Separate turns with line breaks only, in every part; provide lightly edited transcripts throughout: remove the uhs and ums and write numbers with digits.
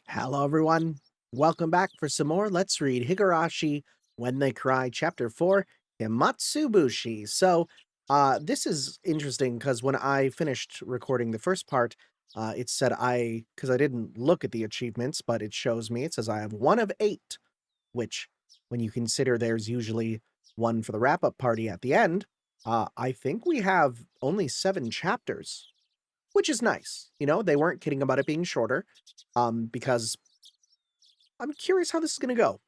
Hello, everyone. Welcome back for some more Let's Read Higurashi When They Cry, Chapter 4, Himatsubushi. This is interesting because when I finished recording the first part, it said because I didn't look at the achievements, but it shows me, it says I have one of 8, which, when you consider there's usually one for the wrap-up party at the end, I think we have only 7 chapters, which is nice. You know, they weren't kidding about it being shorter, because I'm curious how this is gonna go.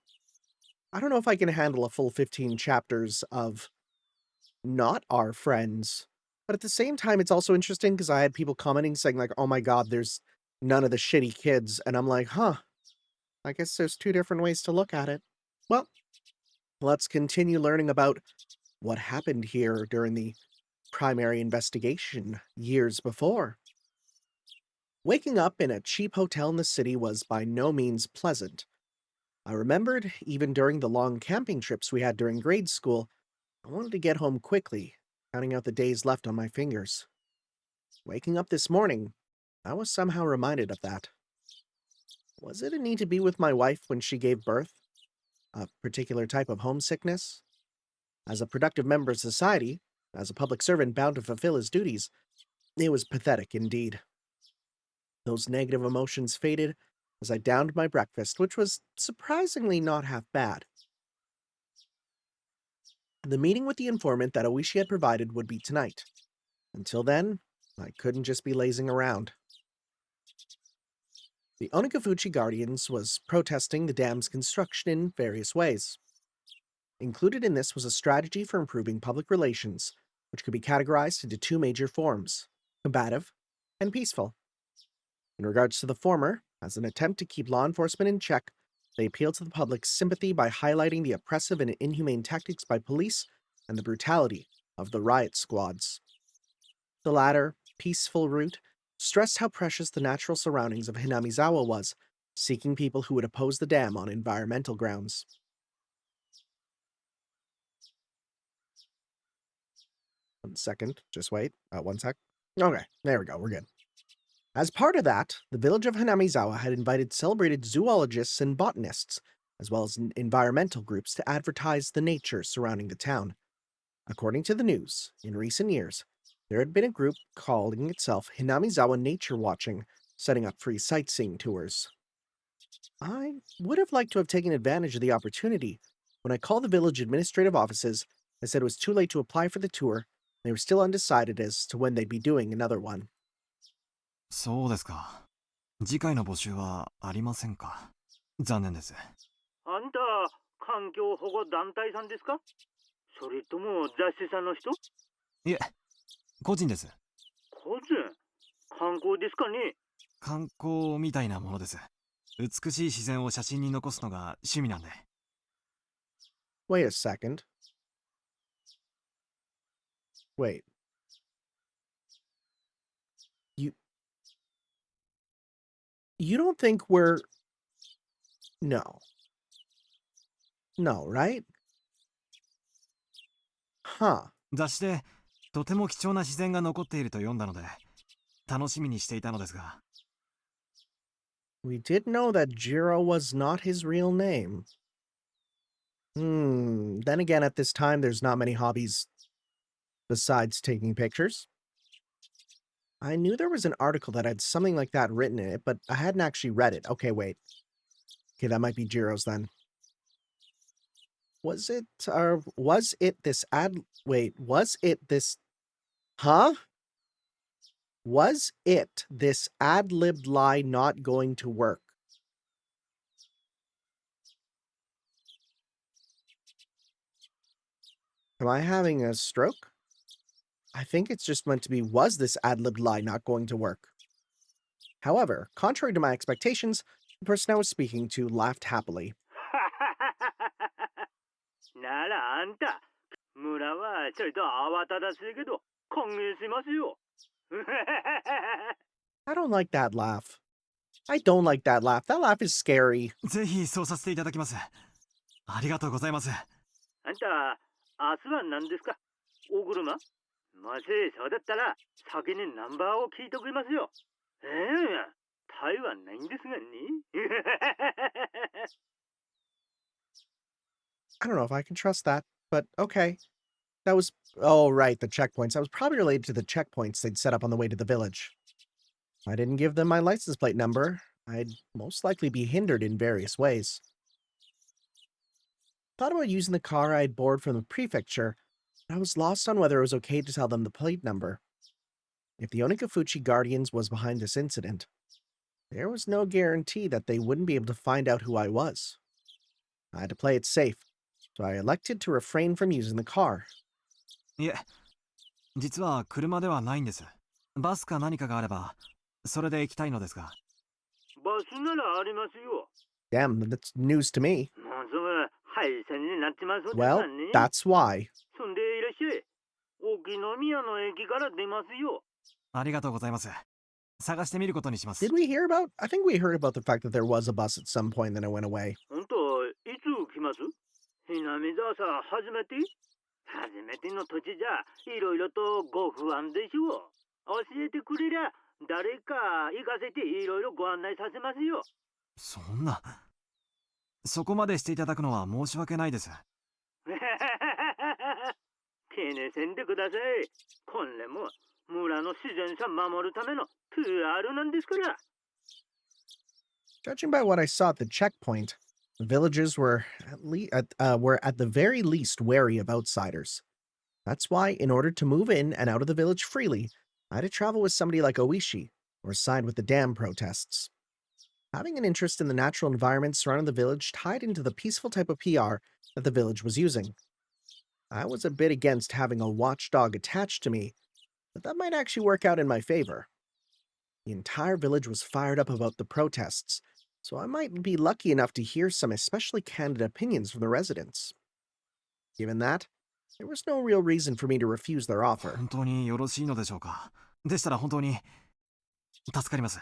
I don't know if I can handle a full 15 chapters of not our friends, but at the same time, it's also interesting because I had people commenting saying like, "Oh my god, there's none of the shitty kids," and I'm like, "Huh, I guess there's 2 different ways to look at it." Well, let's continue learning about what happened here during the primary investigation years before. Waking up in a cheap hotel in the city was by no means pleasant. I remembered, even during the long camping trips we had during grade school, I wanted to get home quickly, counting out the days left on my fingers. Waking up this morning, I was somehow reminded of that. Was it a need to be with my wife when she gave birth? A particular type of homesickness? As a productive member of society, as a public servant bound to fulfill his duties, it was pathetic indeed. Those negative emotions faded as I downed my breakfast, which was surprisingly not half bad. The meeting with the informant that Oishi had provided would be tonight. Until then, I couldn't just be lazing around. The Onigafuchi Guardians was protesting the dam's construction in various ways. Included in this was a strategy for improving public relations, which could be categorized into 2 major forms: combative and peaceful. In regards to the former, as an attempt to keep law enforcement in check, they appealed to the public's sympathy by highlighting the oppressive and inhumane tactics by police and the brutality of the riot squads. The latter, peaceful route, stressed how precious the natural surroundings of Hinamizawa was, seeking people who would oppose the dam on environmental grounds. One second, just wait. 1 sec. Okay, there we go, we're good. As part of that, the village of Hinamizawa had invited celebrated zoologists and botanists, as well as environmental groups, to advertise the nature surrounding the town. According to the news, in recent years, there had been a group calling itself Hinamizawa Nature Watching, setting up free sightseeing tours. I would have liked to have taken advantage of the opportunity. When I called the village administrative offices, they said it was too late to apply for the tour. They were still undecided as to when they'd be doing another one.
そうですか。次回の募集はありませんか。残念です。
あんた、環境保護団体さんですか？それとも雑誌さんの人？
いえ、個人です。
個人？観光ですかね？
観光みたいなものです。美しい自然を写真に残すのが趣味なんで。
Wait a second. Wait. You you don't think we're no. No, right? Huh.
雑誌でとても貴重な自然が残っていると読んだので、楽しみにしていたのですが。
We did know that Jiro was not his real name. Then again, at this time, there's not many hobbies besides taking pictures. I knew there was an article that had something like that written in it, but I hadn't actually read it. Okay, wait. Okay, that might be Jiro's then. Was it this ad? Wait, was it this? Huh? Was it this ad-libbed lie not going to work? Am I having a stroke? I think it's just meant to be, was this ad-libbed lie not going to work? However, contrary to my expectations, the person I was speaking to laughed happily.
ならあんた、村はちょいと慌ただしいけど、歓迎しますよ。
I don't like that laugh. I don't like that laugh. That laugh is scary.
ぜひそうさせていただきます。ありがとうございます。
あんた、明日は何ですか？お車？もしそうだったら、先にナンバーを聞いておきますよ。はいはないんですがね。
I don't know if I can trust that, but okay. That was oh right, the checkpoints. That was probably related to the checkpoints they'd set up on the way to the village. If I didn't give them my license plate number, I'd most likely be hindered in various ways. Thought about using the car I'd borrowed from the prefecture, but I was lost on whether it was okay to tell them the plate number. If the Onigafuchi Guardians was behind this incident, there was no guarantee that they wouldn't be able to find out who I was. I had to play it safe, so I elected to refrain from using the car.
いえ、実は車ではないんです。バスか何かがあれば、それで行きたいのですが。
バスならありますよ。
Damn, that's news to me.
もうすぐ廃線になってますです
Well,
がね。
that's why.
そんでいらっしゃい。沖宮の駅から出ますよ。
ありがとうございます。探してみることにします。
Did we hear about? I think we heard about the fact that there was a bus at some point, then it went away.
本当、いつ来ます？Hinamizawaさん、初めて？初めての土地じゃ、いろいろとご不安でしょう。教えてくれりゃ、誰か行かせていろいろご案内させますよ。
そんな。そこまでしていただくのは申し訳ないです。
気にせんでください。これも村の自然さ守るための PR なんですから。
Judging by what I saw at the checkpoint, the villagers were at the very least wary of outsiders. That's why, in order to move in and out of the village freely, I had to travel with somebody like Oishi, or side with the dam protests. Having an interest in the natural environment surrounding the village tied into the peaceful type of PR that the village was using. I was a bit against having a watchdog attached to me, but that might actually work out in my favor. The entire village was fired up about the protests, so I might be lucky enough to hear some especially candid opinions from the residents. Given that, there was no real reason for me to refuse their offer.
本当によろしいのでしょうか。でしたら本当に助かります。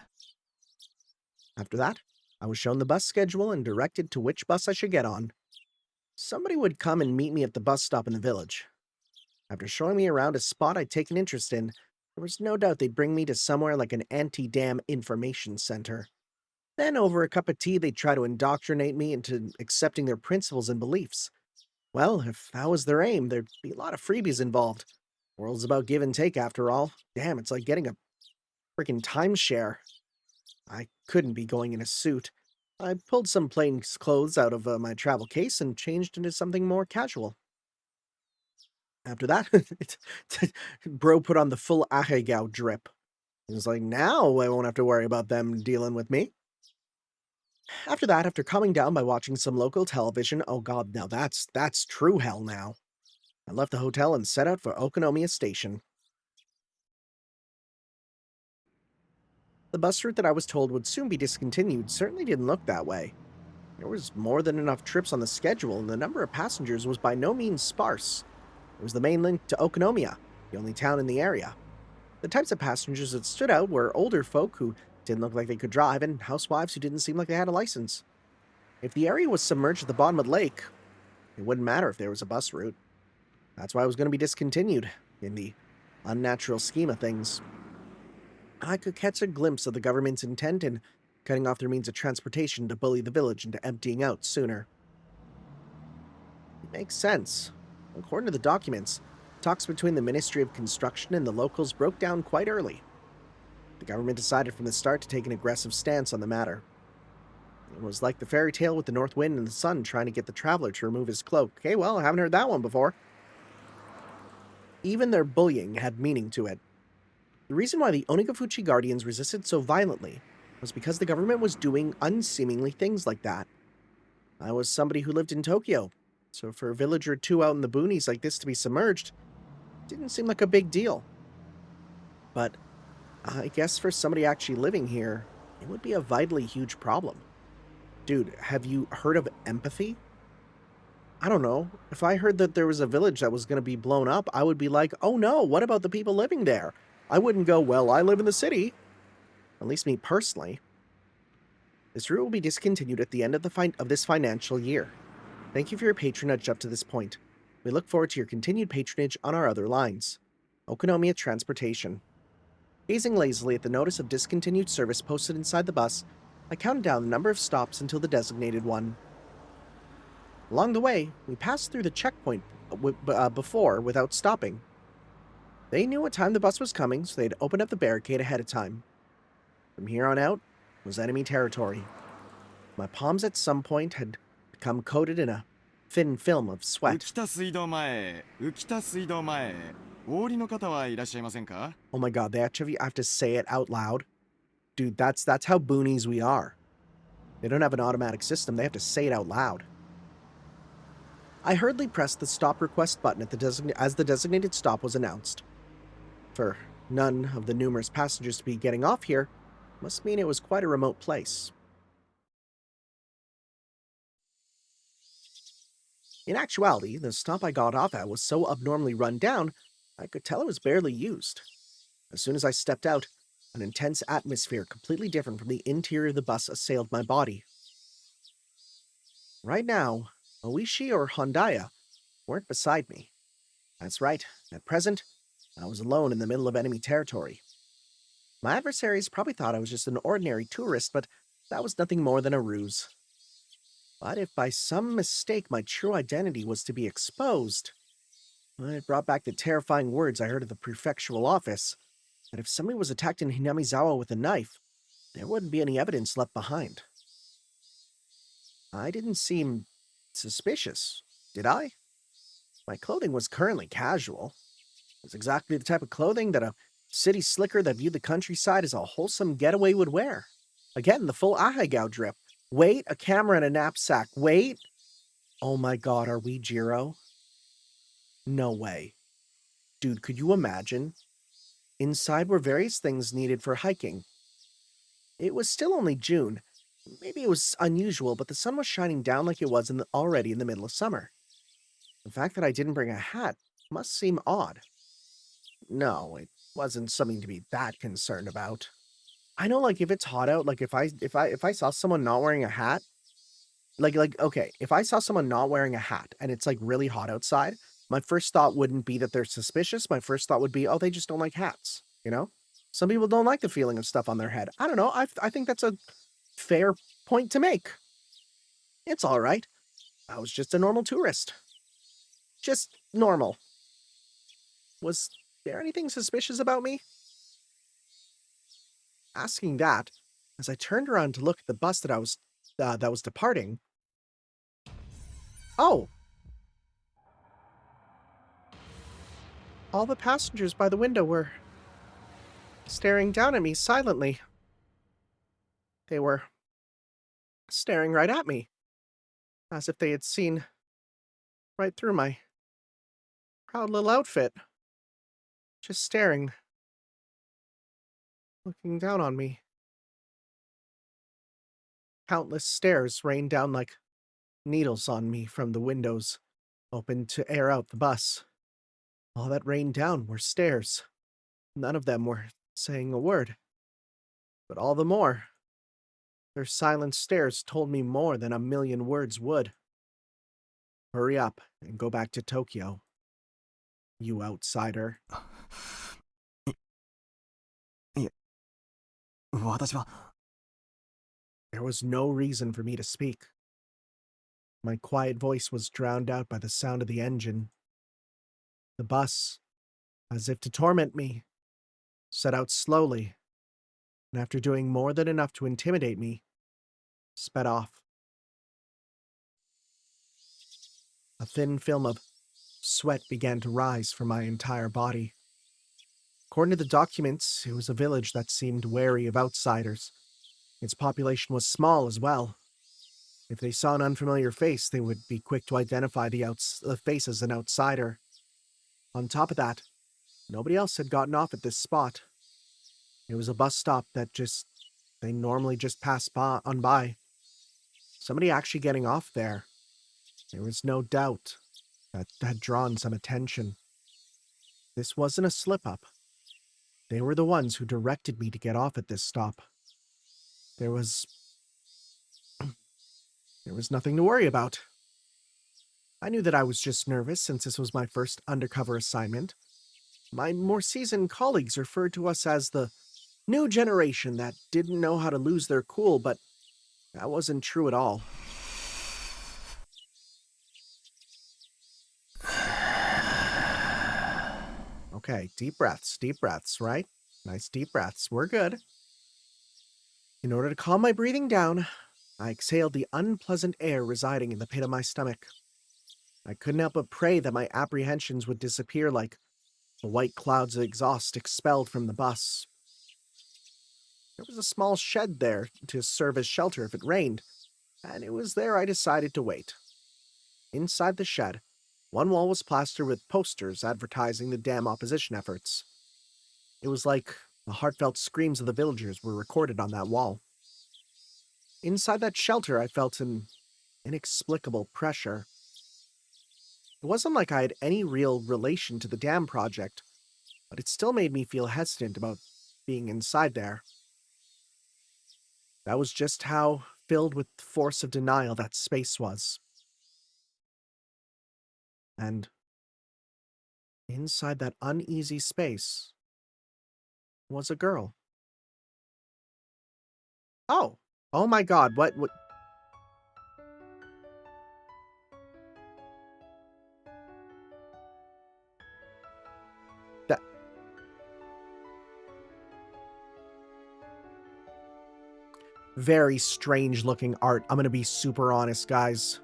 After that, I was shown the bus schedule and directed to which bus I should get on. Somebody would come and meet me at the bus stop in the village. After showing me around a spot I'd taken interest in, there was no doubt they'd bring me to somewhere like an anti-dam information center. Then, over a cup of tea, they'd try to indoctrinate me into accepting their principles and beliefs. Well, if that was their aim, there'd be a lot of freebies involved. World's about give and take, after all. Damn, it's like getting a freaking timeshare. I couldn't be going in a suit. I pulled some plain clothes out of my travel case and changed into something more casual. After that, bro put on the full ahegao drip. He was like, now I won't have to worry about them dealing with me. After that, after calming down by watching some local television, oh god, now that's true hell now. I left the hotel and set out for Okonomiya Station. The bus route that I was told would soon be discontinued certainly didn't look that way. There was more than enough trips on the schedule, and the number of passengers was by no means sparse. It was the main link to Okonomiya, the only town in the area. The types of passengers that stood out were older folk who didn't look like they could drive, and housewives who didn't seem like they had a license. If the area was submerged at the bottom of the lake, it wouldn't matter if there was a bus route. That's why it was going to be discontinued, in the unnatural scheme of things. I could catch a glimpse of the government's intent in cutting off their means of transportation to bully the village into emptying out sooner. It makes sense. According to the documents, talks between the Ministry of Construction and the locals broke down quite early. The government decided from the start to take an aggressive stance on the matter. It was like the fairy tale with the north wind and the sun trying to get the traveler to remove his cloak. Okay, well, I haven't heard that one before. Even their bullying had meaning to it. The reason why the Onigafuchi Guardians resisted so violently was because the government was doing unseemingly things like that. I was somebody who lived in Tokyo, so for a village or two out in the boonies like this to be submerged didn't seem like a big deal. But I guess for somebody actually living here, it would be a vitally huge problem. Dude, have you heard of empathy? I don't know. If I heard that there was a village that was going to be blown up, I would be like, oh no, what about the people living there? I wouldn't go, well, I live in the city. At least me personally. This route will be discontinued at the end of this financial year. Thank you for your patronage up to this point. We look forward to your continued patronage on our other lines. Okonomiya Transportation. Gazing lazily at the notice of discontinued service posted inside the bus, I counted down the number of stops until the designated one. Along the way, we passed through the checkpoint before without stopping. They knew what time the bus was coming, so they'd opened up the barricade ahead of time. From here on out was enemy territory. My palms at some point had become coated in a thin film of
浮
sweat.
田水道前へ浮田水道前へお降りの方はいらっしゃいませんか
Oh my god, they actually have to say it out loud. Dude, that's how boonies we are. They don't have an automatic system, they have to say it out loud. I hurriedly pressed the stop request button as the designated stop was announced. For none of the numerous passengers to be getting off here must mean it was quite a remote place. In actuality, the stop I got off at was so abnormally run down, I could tell it was barely used. As soon as I stepped out, an intense atmosphere completely different from the interior of the bus assailed my body. Right now, Oishi or Hondaya weren't beside me. That's right, at present, I was alone in the middle of enemy territory. My adversaries probably thought I was just an ordinary tourist, but that was nothing more than a ruse. But if by some mistake my true identity was to be exposed, it brought back the terrifying words I heard at the prefectural office, that if somebody was attacked in Hinamizawa with a knife, there wouldn't be any evidence left behind. I didn't seem suspicious, did I? My clothing was currently casual. It was exactly the type of clothing that a city slicker that viewed the countryside as a wholesome getaway would wear. Again, the full ahegao drip. Wait, a camera and a knapsack. Wait. Oh my god, are we Jiro? No way. Dude, could you imagine? Inside were various things needed for hiking. It was still only June. Maybe it was unusual, but the sun was shining down like it was already in the middle of summer. The fact that I didn't bring a hat must seem odd. No, it wasn't something to be that concerned about. I know, like, if it's hot out, like, if I saw someone not wearing a hat, okay, if I saw someone not wearing a hat and it's, like, really hot outside, my first thought wouldn't be that they're suspicious. My first thought would be, oh, they just don't like hats, you know? Some people don't like the feeling of stuff on their head. I don't know. I think that's a fair point to make. It's all right. I was just a normal tourist. Just normal. Was there anything suspicious about me? Asking that, as I turned around to look at the bus that was departing. Oh! All the passengers by the window were staring down at me silently. They were staring right at me, as if they had seen right through my proud little outfit. Just staring, looking down on me. Countless stares rained down like needles on me from the windows opened to air out the bus. All that rained down were stares. None of them were saying a word. But all the more, their silent stares told me more than a million words would. Hurry up and go back to Tokyo, you outsider.
私は
There was no reason for me to speak. My quiet voice was drowned out by the sound of the engine. The bus, as if to torment me, set out slowly, and after doing more than enough to intimidate me, sped off. A thin film of sweat began to rise from my entire body. According to the documents, it was a village that seemed wary of outsiders. Its population was small as well. If they saw an unfamiliar face, they would be quick to identify the face as an outsider. On top of that, nobody else had gotten off at this spot. It was a bus stop that they normally just pass on by. Somebody actually getting off there. There was no doubt that had drawn some attention. This wasn't a slip-up. They were the ones who directed me to get off at this stop. There was nothing to worry about. I knew that I was just nervous since this was my first undercover assignment. My more seasoned colleagues referred to us as the new generation that didn't know how to lose their cool, but that wasn't true at all. Okay, deep breaths, right? Nice deep breaths. We're good. In order to calm my breathing down, I exhaled the unpleasant air residing in the pit of my stomach. I couldn't help but pray that my apprehensions would disappear like the white clouds of exhaust expelled from the bus. There was a small shed there to serve as shelter if it rained, and it was there I decided to wait. Inside the shed, one wall was plastered with posters advertising the dam opposition efforts. It was like the heartfelt screams of the villagers were recorded on that wall. Inside that shelter, I felt an inexplicable pressure. It wasn't like I had any real relation to the dam project, but it still made me feel hesitant about being inside there. That was just how filled with force of denial that space was. And inside that uneasy space was a girl. Oh! Oh my god, what? That... Very strange looking art, I'm gonna be super honest, guys.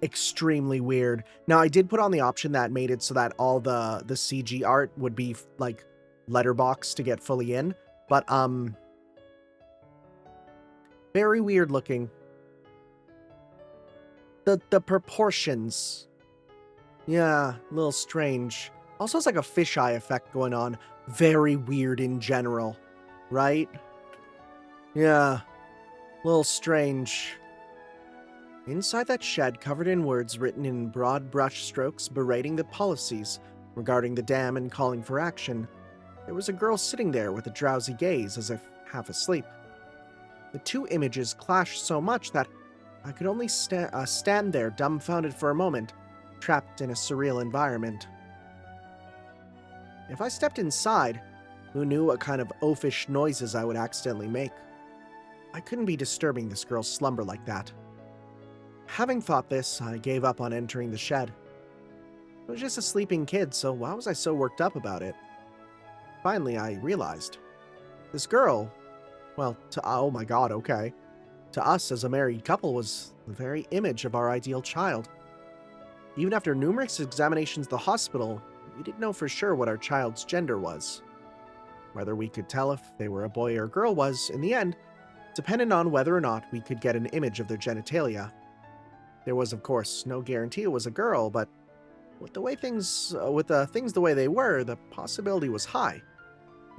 Extremely weird. Now, I did put on the option that made it so that all the CG art would be, like, letterbox to get fully in, but, very weird looking. The proportions. Yeah, a little strange. Also has like a fisheye effect going on. Very weird in general, right? Yeah, a little strange. Inside that shed, covered in words written in broad brush strokes berating the policies regarding the dam and calling for action, there was a girl sitting there with a drowsy gaze as if half asleep. The two images clashed so much that I could only stand there dumbfounded for a moment, trapped in a surreal environment. If I stepped inside, who knew what kind of oafish noises I would accidentally make? I couldn't be disturbing this girl's slumber like that. Having thought this, I gave up on entering the shed. It was just a sleeping kid, so why was I so worked up about it? Finally, I realized. This girl, well, oh my god, okay. To us as a married couple was the very image of our ideal child. Even after numerous examinations at the hospital, we didn't know for sure what our child's gender was. Whether we could tell if they were a boy or girl was, in the end, dependent on whether or not we could get an image of their genitalia. There was, of course, no guarantee it was a girl, but with things the way they were, the possibility was high.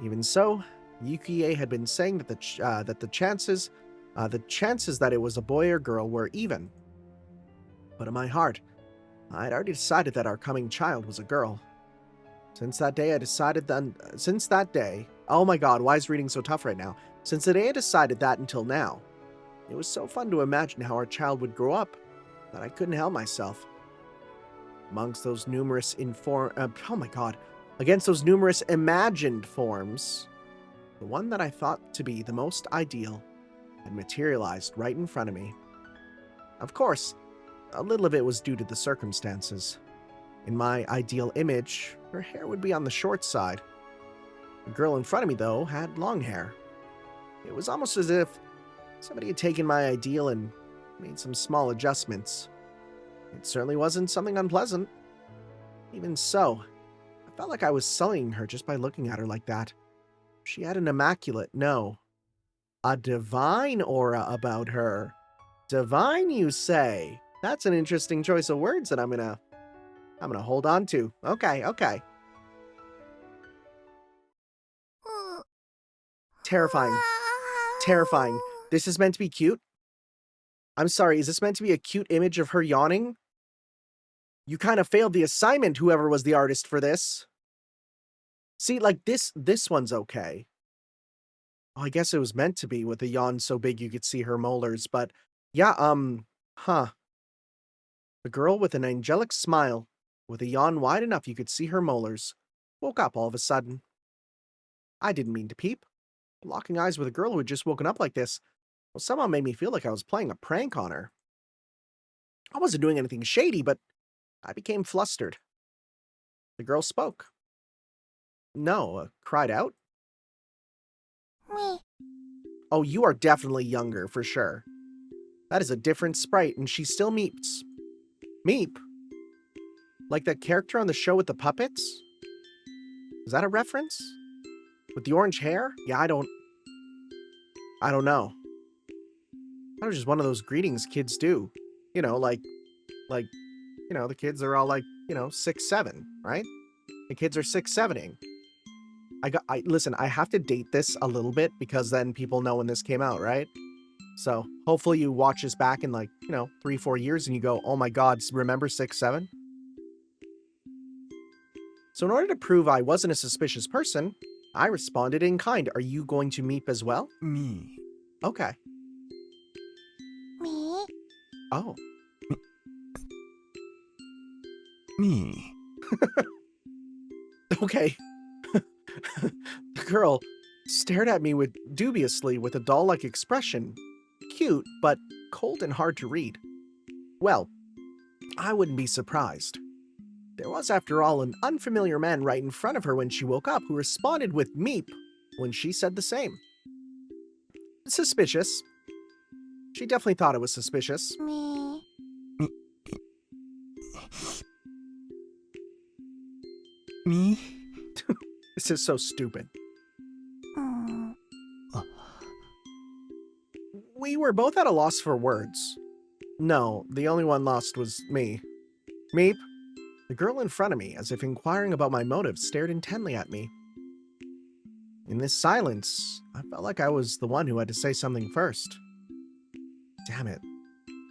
Even so, Yukie had been saying that the chances that it was a boy or girl were even. But in my heart, I'd already decided that our coming child was a girl. Since that day, oh my god, why is reading so tough right now? Since the day I decided that until now, it was so fun to imagine how our child would grow up that I couldn't help myself. Amongst those numerous against those numerous imagined forms, the one that I thought to be the most ideal had materialized right in front of me. Of course, a little of it was due to the circumstances. In my ideal image, her hair would be on the short side. The girl in front of me, though, had long hair. It was almost as if somebody had taken my ideal and made some small adjustments. It certainly wasn't something unpleasant. Even so, I felt like I was sullying her just by looking at her like that. She had an immaculate, no, a divine aura about her. Divine, you say? That's an interesting choice of words that I'm gonna hold on to. Okay. Terrifying. Terrifying. This is meant to be cute? I'm sorry, is this meant to be a cute image of her yawning? You kind of failed the assignment, whoever was the artist for this. See, like, this one's okay. Oh, I guess it was meant to be with a yawn so big you could see her molars, but yeah, huh. A girl with an angelic smile, with a yawn wide enough you could see her molars. woke up all of a sudden. I didn't mean to peep. Locking eyes with a girl who had just woken up like this, well, somehow made me feel like I was playing a prank on her. I wasn't doing anything shady, but I became flustered. The girl spoke. No, cried out.
Me.
Oh, you are definitely younger, for sure. That is a different sprite, and she still meeps. Meep? Like that character on the show with the puppets? Is that a reference? With the orange hair? Yeah, I don't know. That was just one of those greetings kids do. You know, the kids are all like, 6, 7, right? The kids are 6, 7ing. Listen, I have to date this a little bit because then people know when this came out, right? So hopefully you watch this back in 3, 4 years and you go, oh my God, remember 6, 7? So in order to prove I wasn't a suspicious person, I responded in kind. Are you going to meep as well?
Me.
Okay.
Me.
Oh.
Me.
Okay. The girl stared at me dubiously with a doll-like expression. Cute, but cold and hard to read. Well, I wouldn't be surprised. There was, after all, an unfamiliar man right in front of her when she woke up who responded with meep when she said the same. Suspicious. She definitely thought it was suspicious.
Me.
Me?
This is so stupid.
Mm.
We were both at a loss for words. No, the only one lost was me. Meep. The girl in front of me, as if inquiring about my motives, stared intently at me. In this silence, I felt like I was the one who had to say something first. Damn it.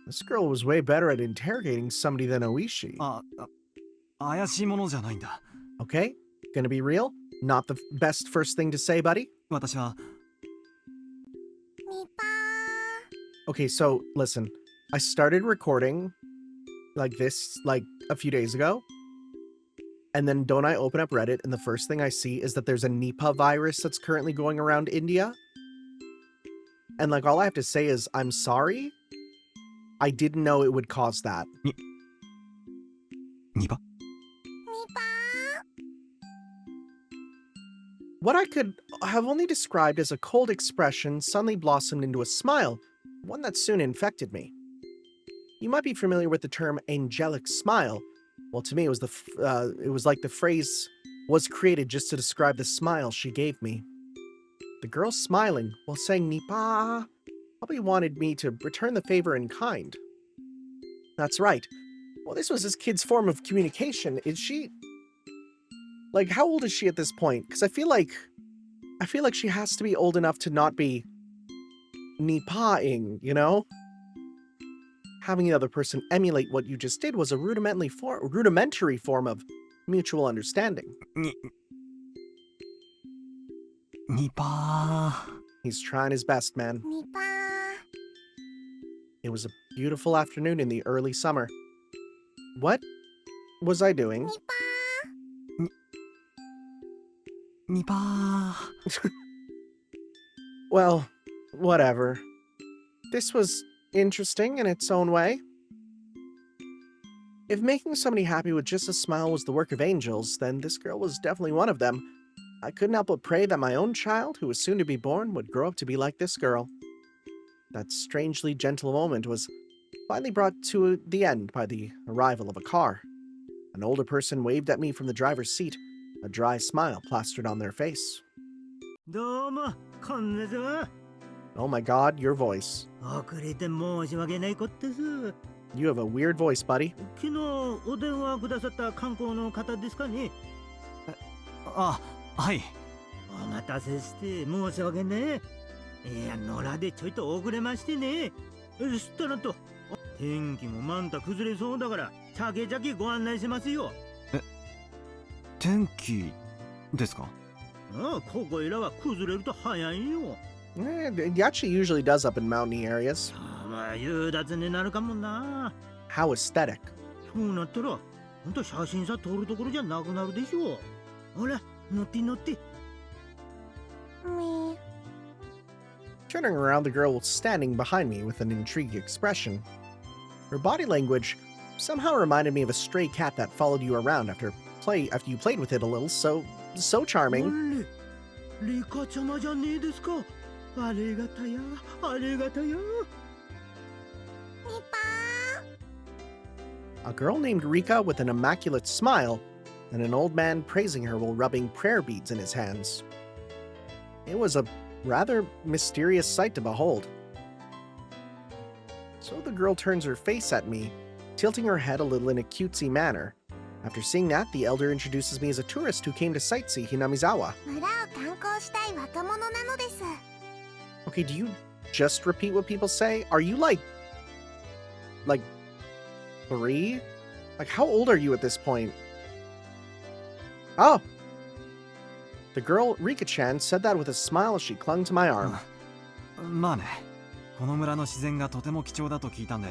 This girl was way better at interrogating somebody than Oishi.
怪しいものじゃないんだ。
Okay? Gonna be real? Not the best first thing to say, buddy?
私は
Me pa.
Okay, so listen. I started recording like this a few days ago. And then don't I open up Reddit and the first thing I see is that there's a Nipah virus that's currently going around India? And all I have to say is, I'm sorry. I didn't know it would cause that.
ニパ
Me pa.
What I could have only described as a cold expression suddenly blossomed into a smile, one that soon infected me. You might be familiar with the term angelic smile. Well, to me, it was like the phrase was created just to describe the smile she gave me. The girl smiling while saying Nipa probably wanted me to return the favor in kind. That's right. Well, this was this kid's form of communication. Is she... how old is she at this point? Because I feel like she has to be old enough to not be Nipa-ing, you know? Having the other person emulate what you just did was a rudimentary form of mutual understanding.
ニパ
He's trying his best, man.
Me pa.
It was a beautiful afternoon in the early summer. What was I doing?
Me pa.
ニパ
Well, whatever. This was interesting in its own way. If making somebody happy with just a smile was the work of angels, then this girl was definitely one of them. I couldn't help but pray that my own child, who was soon to be born, would grow up to be like this girl. That strangely gentle moment was finally brought to the end by the arrival of a car. An older person waved at me from the driver's seat, a dry smile plastered on their face.
どうも、こんにちは。
Oh my god, your voice.
遅れて申し訳ないことです。
You have a weird voice, buddy.
昨日お電話くださった観光の方ですかね。
あ、はい。
お待たせして申し訳ねえ。いや、野良でちょいと遅れましてね。そしたらと、天気もまんた崩れそうだから、ちゃけちゃけご案内しますよ。
天気ですか？
ああ、ここいらは崩れると早いよ。
It actually usually does up in mountainy areas.
まあ、夕立になるかもな。
How aesthetic.
そうなったら、ほんと写真さ撮るところじゃなくなるでしょ。ほら、乗って乗って。
Me.
Turning around, the girl was standing behind me with an intrigued expression. Her body language somehow reminded me of a stray cat that followed you around after you played with it a little. So charming.
リカちゃまじゃねえですか。ありがたや、ありがたや。
みぱ
A girl named Rika with an immaculate smile, and an old man praising her while rubbing prayer beads in his hands. It was a rather mysterious sight to behold. So the girl turns her face at me, tilting her head a little in a cutesy manner. After seeing that, the elder introduces me as a tourist who came to sightsee Hinamizawa.
村を観光したい若者なのです。
Okay, do you just repeat what people say? Are you like 3? Like, how old are you at this point? Oh! The girl, Rika-chan, said that with a smile as she clung to my arm.
まあね、この村の自然がとても貴重だと聞いたんで、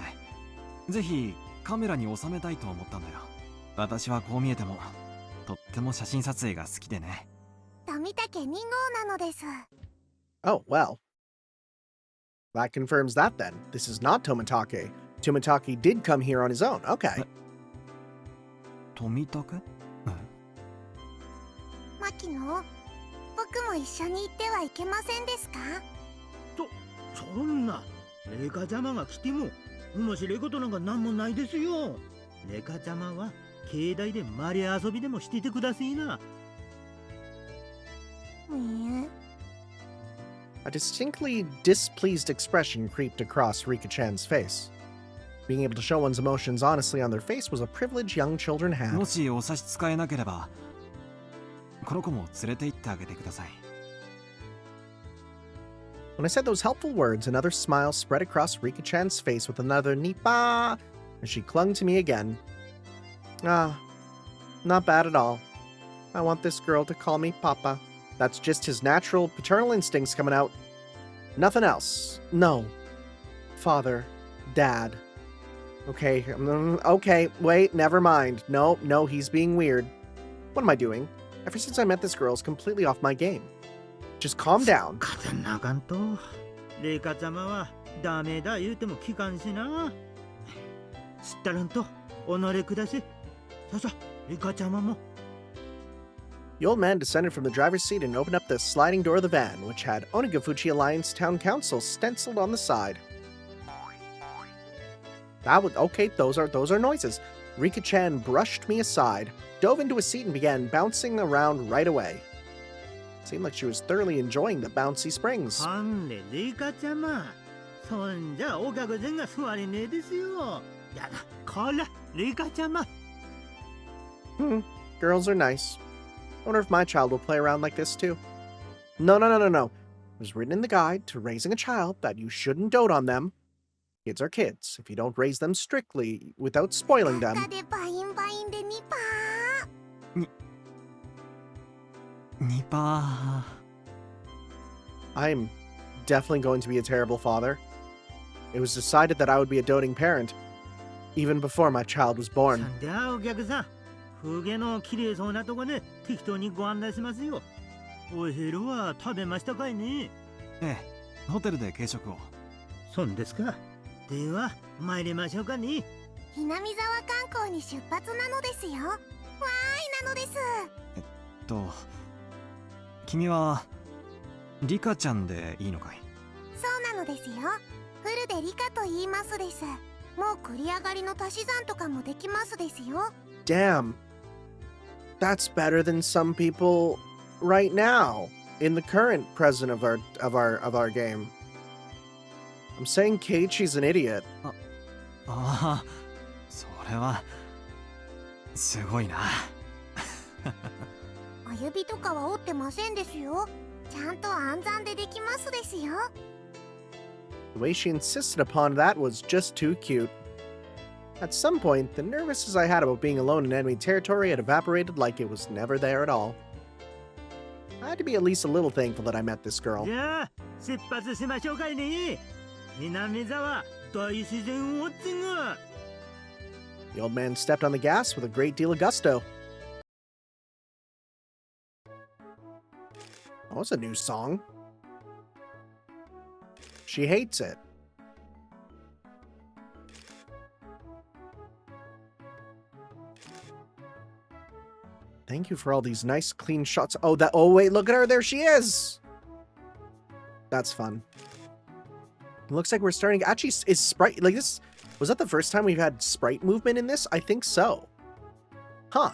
ぜひカメラに収めたいと思ったんだよ。私はこう見えても、とっても写真撮影が好きでね。
富竹2号なのです。
Oh, well. That confirms that then. This is not Tomitake. Tomitake did come here on his own. Okay.
富竹？
牧野、僕も一緒に行ってはいけませんですか？
そんな。レカちゃまが来ても、面白いことなんかなんもないですよ。レカちゃまは、境内でマリ遊びでもしててくださいな。
A distinctly displeased expression creeped across Rika-chan's face. Being able to show one's emotions honestly on their face was a privilege young children had.
もしお差し支えなければ、この子も連れて行ってあげてください。
When I said those helpful words, another smile spread across Rika-chan's face with another nipa as she clung to me again. Ah, not bad at all. I want this girl to call me Papa. That's just his natural paternal instincts coming out. Nothing else. No. Father. Dad. Okay, okay, wait, never mind. No, he's being weird. What am I doing? Ever since I met this girl, it's completely off my game. Just calm down.
風なかんと。レカちゃまは、ダメだ言うても聞かんしな。知ったらんと、己くだせ。ささ、レカちゃまも。
The old man descended from the driver's seat and opened up the sliding door of the van, which had Onigafuchi Alliance Town Council stenciled on the side. That would okay, those are noises. Rika-chan brushed me aside, dove into a seat, and began bouncing around right away. Seemed like she was thoroughly enjoying the bouncy springs.
はんれ、レカちゃま。そんじゃ、お客さんが座れねえですよ。やだ、こら、レカちゃま。
Girls are nice. Wonder if my child will play around like this too. No. It was written in the guide to raising a child that you shouldn't dote on them. Kids are kids if you don't raise them strictly without spoiling
中
them.
でバインバインでニパ
ニパ
I'm definitely going to be a terrible father. It was decided that I would be a doting parent, even before my child was
さ
born.
んではお客さん、風景の綺麗そうなとこで適当にご案内しますよ。お昼は食べましたかいね？
ええ、ホテルで軽食を。
そんですか。では、参りましょうかね。
ー。ひなみざわ観光に出発なのですよ。わーいなのです。
君はリカちゃんでいいのかい？
そうなのですよ。フルでリカと言いますです。もう繰り上がりの足し算とかもできますですよ。
Damn. That's better than some people right now in the current president of our game. I'm saying Keiichi's an idiot.
ああ、それはすごいな。
お指とかは折ってませんですよ。ちゃんと暗算でできますですよ。
The way she insisted upon that was just too cute. At some point, the nervousness I had about being alone in enemy territory had evaporated like it was never there at all. I had to be at least a little thankful that I met this girl.
じゃあ、出発しましょうかいね。Hinamizawa大自然ウォッチング。
The old man stepped on the gas with a great deal of gusto. That was a new song. She hates it. Thank you for all these nice, clean shots. Oh, wait, look at her. There she is. That's fun. It looks like we're starting. Actually, is sprite like this? Was that the first time we've had sprite movement in this? I think so. Huh.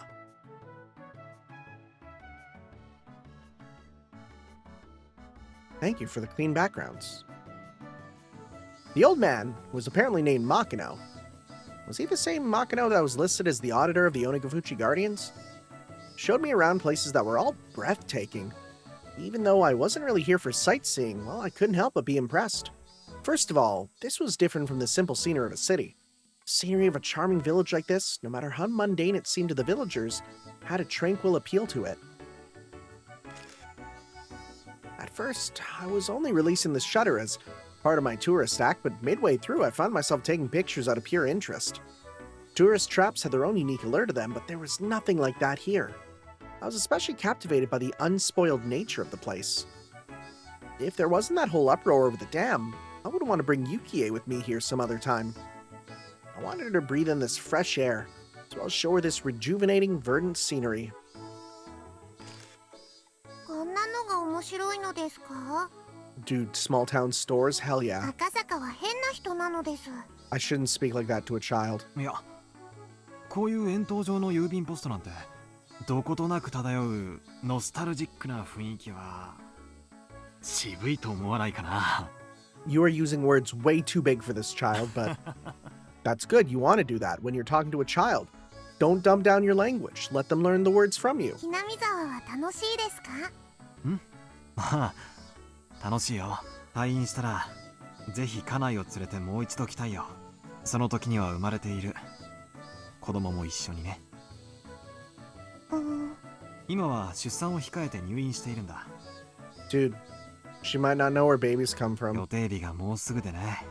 Thank you for the clean backgrounds. The old man was apparently named Makino. Was he the same Makino that was listed as the auditor of the Onigafuchi Guardians? Showed me around places that were all breathtaking. Even though I wasn't really here for sightseeing, well, I couldn't help but be impressed. First of all, this was different from the simple scenery of a city. The scenery of a charming village like this, no matter how mundane it seemed to the villagers, had a tranquil appeal to it. At first, I was only releasing the shutter as part of my tourist act, but midway through I found myself taking pictures out of pure interest. Tourist traps had their own unique allure to them, but there was nothing like that here. I was especially captivated by the unspoiled nature of the place. If there wasn't that whole uproar over the dam, I would want to bring Yukie with me here some other time. I wanted her to breathe in this fresh air, as well as show her this rejuvenating, verdant scenery.
こんなのが面白いのですか？
Dude, small town stores? Hell yeah.
赤坂は変な人なのです。
I shouldn't speak like that to a child.
いや、こういう円筒状の郵便ポストなんてどことなく漂うノスタルジックな雰囲気は渋いと思わないかな。
You are using words way too big for this child, but that's good. You want to do that when you're talking to a child. Don't dumb down your language. Let them learn the words from you.
ひなみざわは楽しいですか？
まあ、楽しいよ。退院したらぜひ家内を連れてもう一度来たいよ。その時には生まれている子供も一緒にね。今は出産を控えて入院しているんだ。
Dude, she might not know where babies come from.
予定日がもうすぐでね。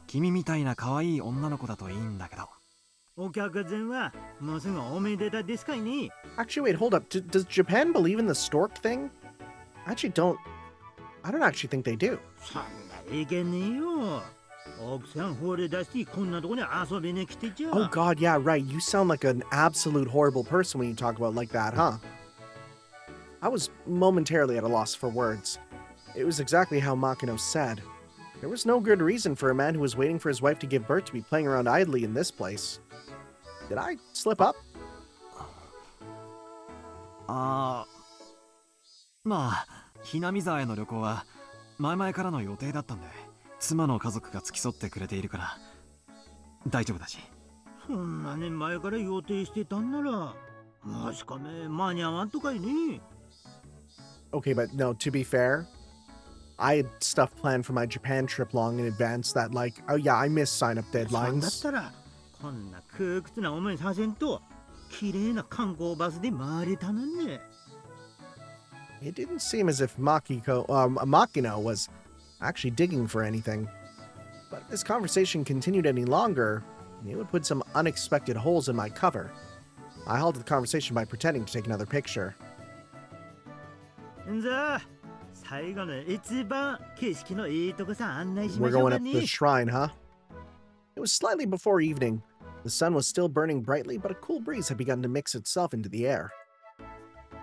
君みたいな可愛い女の子だといいんだけど。
お客さんはもうすぐおめでたですかいね。
Actually, wait, hold up. Does Japan believe in the stork thing? I don't actually think they do.
そんないけねえよ。奥さん惚れ出してこんなとこに遊びに来てちゃ。
Oh god, yeah, right. You sound like an absolute horrible person when you talk about it like that, huh? I was momentarily at a loss for words. It was exactly how Makino said. There was no good reason for a man who was waiting for his wife to give birth to be playing around idly in this place. Did I slip up?
まあ、ひなみ沢への旅行は前々からの予定だったんで、妻の家族が付き添ってくれているから大丈夫だし。
そんな年前から予定してたんなら、もしかめ間に合わんとかいね。
Okay, but no, to be fair, I had stuff planned for my Japan trip long in advance that, like, oh yeah, I missed sign-up
そんだ
deadlines.
ったら、こんな窮屈な思いさせんと、綺麗な観光バスで回れたのね。
It didn't seem as if Makino was actually digging for anything. But if this conversation continued any longer, it would put some unexpected holes in my cover. I halted the conversation by pretending to take another picture.
んざ、最後の一番景色のいいとこさ案内しま
We're
しょう
going
か
up
ね。
the shrine, huh? It was slightly before evening. The sun was still burning brightly, but a cool breeze had begun to mix itself into the air.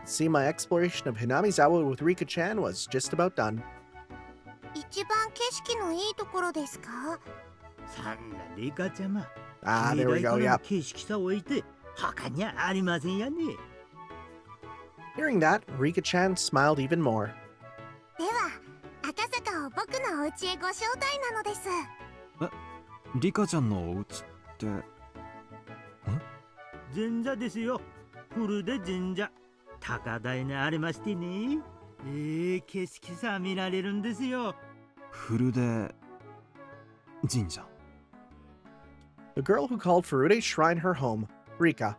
It seemed my exploration of Hinamizawa with Rika-chan was just about done.
一番景色のいいところですか？
そんなリカちゃま。
Ah, there we go,
境内から
yeah.
の景色さ置いて、他にはありませんやね。
Hearing that, Rika-chan smiled even more.
では、赤坂を僕のお家へご招待なのです。
リカちゃんのお家って。
神社ですよ。古出神社。高台にありましてね。景色さ見られるんですよ。
フルデ神社。
The girl who called Furude Shrine her home, Rika.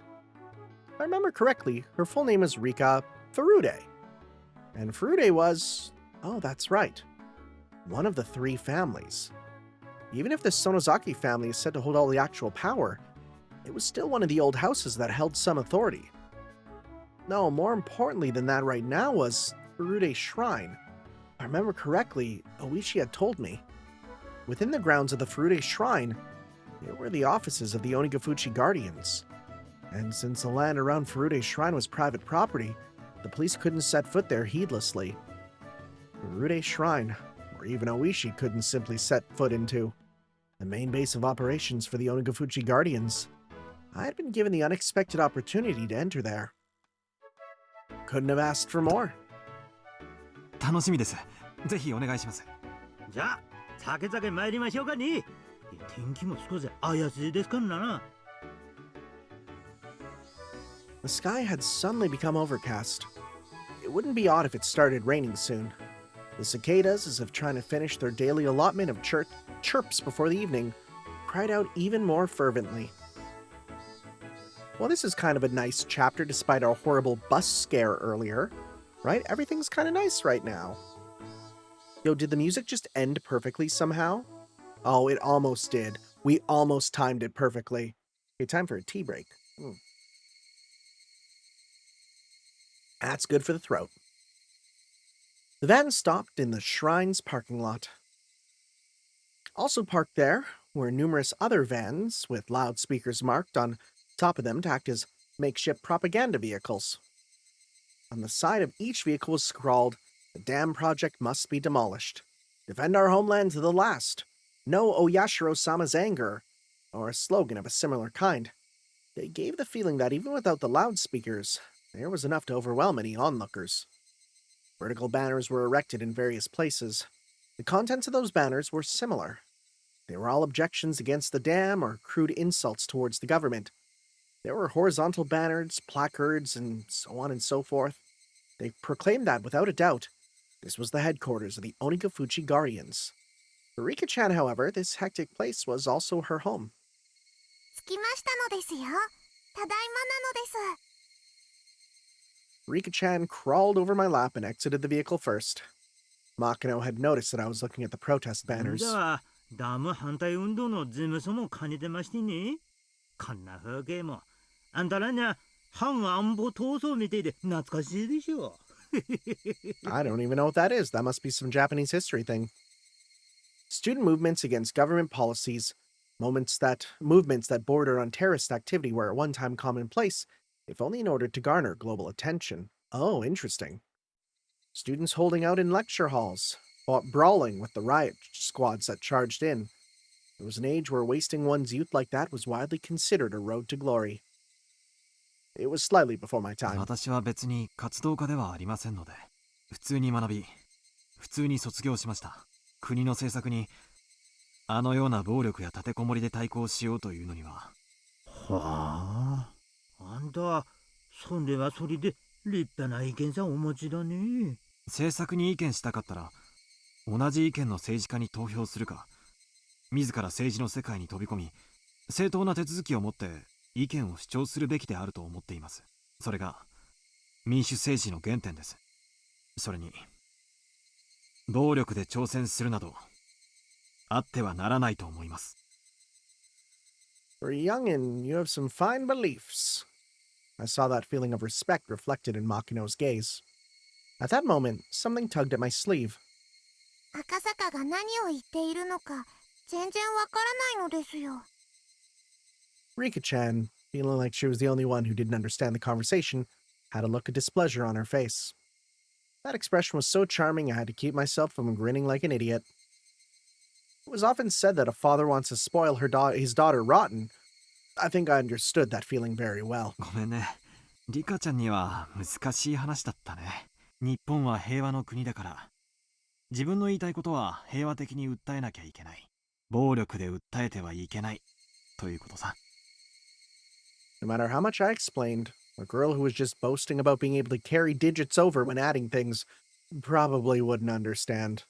If I remember correctly, her full name is Rika Furude. And Furude was, oh, that's right, one of the three families. Even if the Sonozaki family is said to hold all the actual power, it was still one of the old houses that held some authority. No, more importantly than that right now was Furude Shrine. If I remember correctly, Oishi had told me. Within the grounds of the Furude Shrine, there were the offices of the Onigafuchi Guardians. And since the land around Furude Shrine was private property, the police couldn't set foot there heedlessly. Furude Shrine, or even Oishi couldn't simply set foot into. The main base of operations for the Onigafuchi Guardians. I had been given the unexpected opportunity to enter there. Couldn't have asked for more.
楽しみです。ぜひお願いします。
じゃあ酒々参りましょうかね。天気も少し怪しいですからな。
The sky had suddenly become overcast. It wouldn't be odd if it started raining soon. The cicadas, as if trying to finish their daily allotment of chirps before the evening, cried out even more fervently. Well, this is kind of a nice chapter despite our horrible bus scare earlier, right? Everything's kind of nice right now. Yo, did the music just end perfectly somehow? Oh, it almost did. We almost timed it perfectly. Okay, time for a tea break. That's good for the throat. The van stopped in the shrine's parking lot. Also parked there were numerous other vans with loudspeakers marked on top of them to act as makeshift propaganda vehicles. On the side of each vehicle was scrawled, "The dam project must be demolished. Defend our homeland to the last. No Oyashiro-sama's anger," or a slogan of a similar kind. They gave the feeling that even without the loudspeakers, there was enough to overwhelm any onlookers. Vertical banners were erected in various places. The contents of those banners were similar. They were all objections against the dam or crude insults towards the government. There were horizontal banners, placards, and so on and so forth. They proclaimed that, without a doubt, this was the headquarters of the Onigafuchi Guardians. For Rika-chan, however, this hectic place was also her home.
着きましたのですよ。ただいまなのです。
Rika-chan crawled over my lap and exited the vehicle first. Makino had noticed that I was looking at the protest
じ
banners.
ゃあダム反対運動の事務所も兼ねてましてね。こんな風景もあんたらには反安保闘争みてえで懐かしいでしょ。
I don't even know what that is. That must be some Japanese history thing. Student movements against government policies, movements that border on terrorist activity were at one time commonplace, if only in order to garner global attention. Oh, interesting. Students holding out in lecture halls, brawling with the riot squads that charged in. It was an age where wasting one's youth like that was widely considered a road to glory. It was slightly before my time.
私は別に活動家ではありませんので、普通に学び、普通に卒業しました。国の政策にあのような暴力や立てこもりで対抗しようというのには。
はあ、あんたそれはそれで立派な意見さお持ちだね。
政策に意見したかったら、同じ意見の政治家に投票するか、自ら政治の世界に飛び込み、正当な手続きを持って意見を主張するべきであると思っています。それが民主政治の原点です。それに暴力で挑戦するなどあってはならないと思います。
For a youngin', you have some fine beliefs. I saw that feeling of respect reflected in Makino's gaze. At that moment, something tugged at my sleeve.
赤坂が何を言っているのか全然わからないのですよ。
Rika-chan, feeling like she was the only one who didn't understand the conversation, had a look of displeasure on her face. That expression was so charming I had to keep myself from grinning like an idiot. It was often said that a father wants to spoil his daughter rotten. I think I understood that feeling very well.
ごめんね。リカちゃんには難しい話だったね。日本は平和の国だから。自分の言いたいことは平和的に訴えなきゃいけない。暴力で訴えてはいけない。ということさ。
No matter how much I explained, a girl who was just boasting about being able to carry digits over when adding things probably wouldn't understand.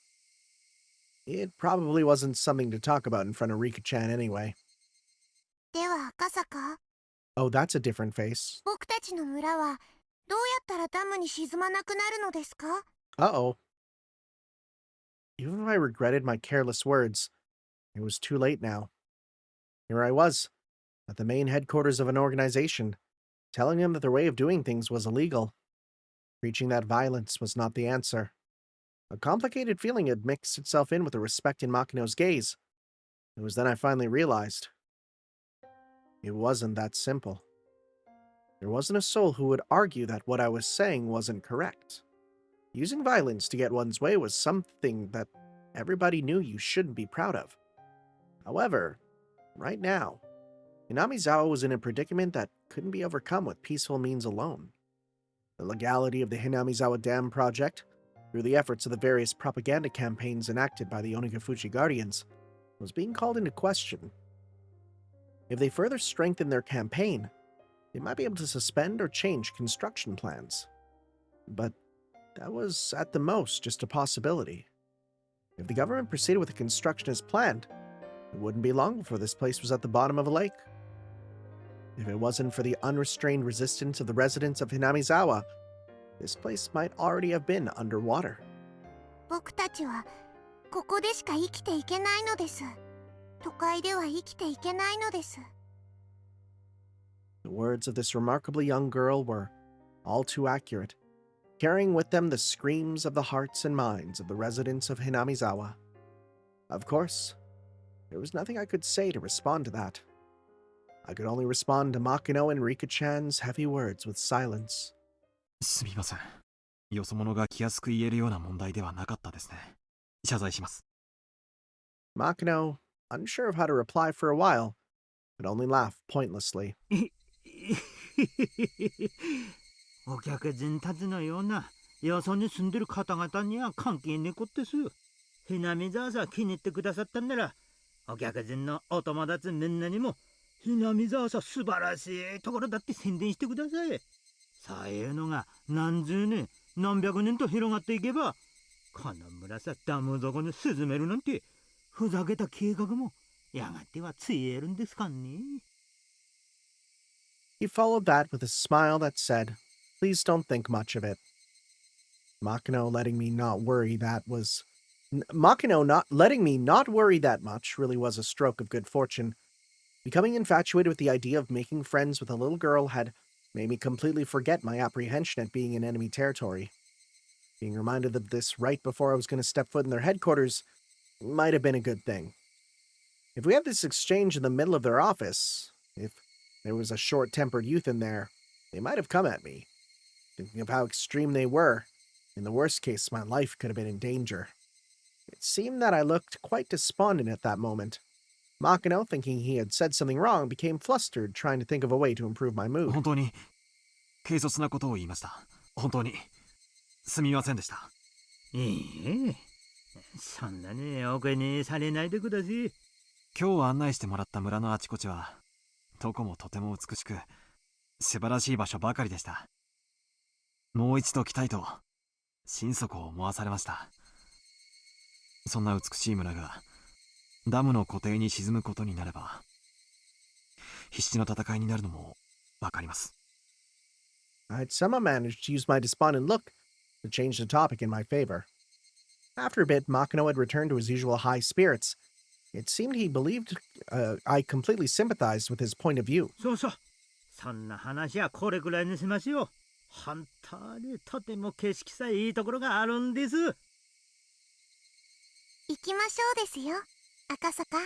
It probably wasn't something to talk about in front of Rika-chan anyway.
では赤坂、
Oh, that's a different face.
僕たちの村はどうやったらダムに沈まなくなるのですか？
Uh-oh. Even if I regretted my careless words, it was too late now. Here I was, at the main headquarters of an organization, telling him that their way of doing things was illegal. Preaching that violence was not the answer. A complicated feeling had mixed itself in with the respect in Makino's gaze. It was then I finally realized it wasn't that simple. There wasn't a soul who would argue that what I was saying wasn't correct. Using violence to get one's way was something that everybody knew you shouldn't be proud of. However, right now, Hinamizawa was in a predicament that couldn't be overcome with peaceful means alone. The legality of the Hinamizawa Dam project, through the efforts of the various propaganda campaigns enacted by the Onigafuchi Guardians, was being called into question. If they further strengthened their campaign, they might be able to suspend or change construction plans. But that was, at the most, just a possibility. If the government proceeded with the construction as planned, it wouldn't be long before this place was at the bottom of a lake. If it wasn't for the unrestrained resistance of the residents of Hinamizawa, this place might already have been underwater.
僕たちはここでしか生きていけないのです。都会では生きていけないのです。
The words of this remarkably young girl were all too accurate, carrying with them the screams of the hearts and minds of the residents of Hinamizawa. Of course, there was nothing I could say to respond to that. I could only respond to Makino and Rika-chan's heavy words with silence.
すみません。よそ者が気安く言えるような問題ではなかったですね。謝罪します。
Makino, unsure of how to reply for a while, could only laugh pointlessly.
お客人たちのようなよそに住んでる方々には関係ねえことです。ひなみざわさん気に入ってくださったんなら、お客人のお友達みんなにもひなみざわさん素晴らしいところだって宣伝してください。そういうのが何十年何百年と広がっていけば、この村さダム底に沈めるなんてふざけた計画もやがてはついえるんですかね。
He followed that with a smile that said, "Please don't think much of it." Makino letting me not worry that much really was a stroke of good fortune. Becoming infatuated with the idea of making friends with a little girl had made me completely forget my apprehension at being in enemy territory. Being reminded of this right before I was going to step foot in their headquarters might have been a good thing. If we had this exchange in the middle of their office, if there was a short-tempered youth in there, they might have come at me. Thinking of how extreme they were, in the worst case, my life could have been in danger. It seemed that I looked quite despondent at that moment. Makino, thinking he had said something wrong, became flustered, trying to think of a way to improve my mood.
本当に軽率なことを言いました。本当にすみませんでした。
いえ、そんなにお気にされないでください。
今日案内してもらった村のあちこちはどこもとても美しく素晴らしい場所ばかりでした。もう一度来たいと心底思わされました。そんな美しい村がダムの湖底に沈むことになれば必死の戦いになるのもわかります。
I'd somehow managed to use my despondent look to change the topic in my favor. After a bit, Makino had returned to his usual high spirits. It seemed he believed I completely sympathized with his point of view.
そうそう。そんな話はこれくらいにしましょう。本当にとても景色さえいいところがあるんです。
行きましょうですよ、赤坂。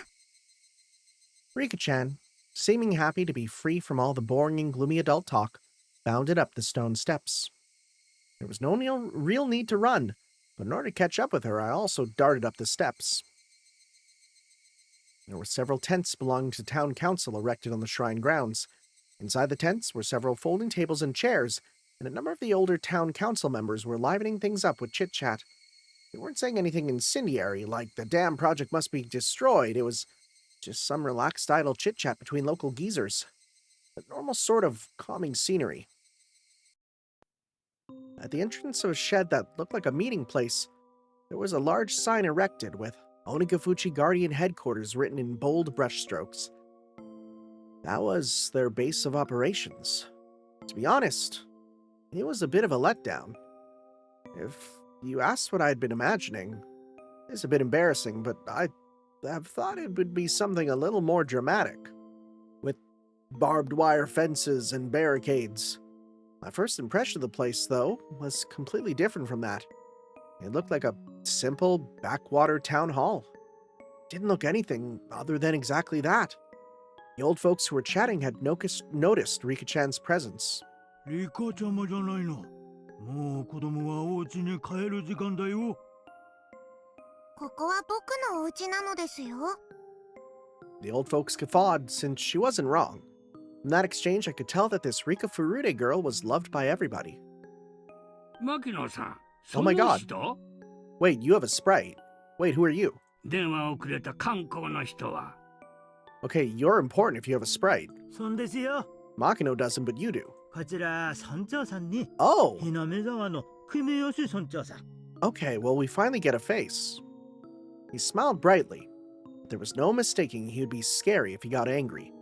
Rika-chan, seeming happy to be free from all the boring and gloomy adult talk, bounded up the stone steps. There was no real need to run, but in order to catch up with her, I also darted up the steps. There were several tents belonging to town council erected on the shrine grounds. Inside the tents were several folding tables and chairs, and a number of the older town council members were livening things up with chit-chat. They weren't saying anything incendiary, like the dam project must be destroyed. It was just some relaxed idle chit-chat between local geezers. A normal sort of calming scenery. At the entrance of a shed that looked like a meeting place, there was a large sign erected with Onigafuchi Guardian Headquarters written in bold brushstrokes. That was their base of operations. To be honest, it was a bit of a letdown. If you asked what I'd been imagining, it's a bit embarrassing, but I have thought it would be something a little more dramatic. With barbed wire fences and barricades. My first impression of the place, though, was completely different from that. It looked like a simple backwater town hall. Didn't look anything other than exactly that. The old folks who were chatting had noticed Rika-chan's presence.
リカちゃまじゃないの。もう子供はお家に帰る時間だよ。
ここは僕のお家なのですよ。
The old folks guffawed, since she wasn't wrong. From that exchange, I could tell that this Rika Furude girl was loved by everybody.
牧野さん、
Oh
そ
my
の
god.
人？
Wait, you have a sprite. Wait, who are you?
電話をくれた観光の人は。
Okay, you're important if you have a sprite.
そうですよ。
Makino doesn't, but you do.
こちら村長さんに
Oh!
Hinamizawaの組吉村長さん。
Okay, well, we finally get a face. He smiled brightly. There was no mistaking he would be scary if he got angry.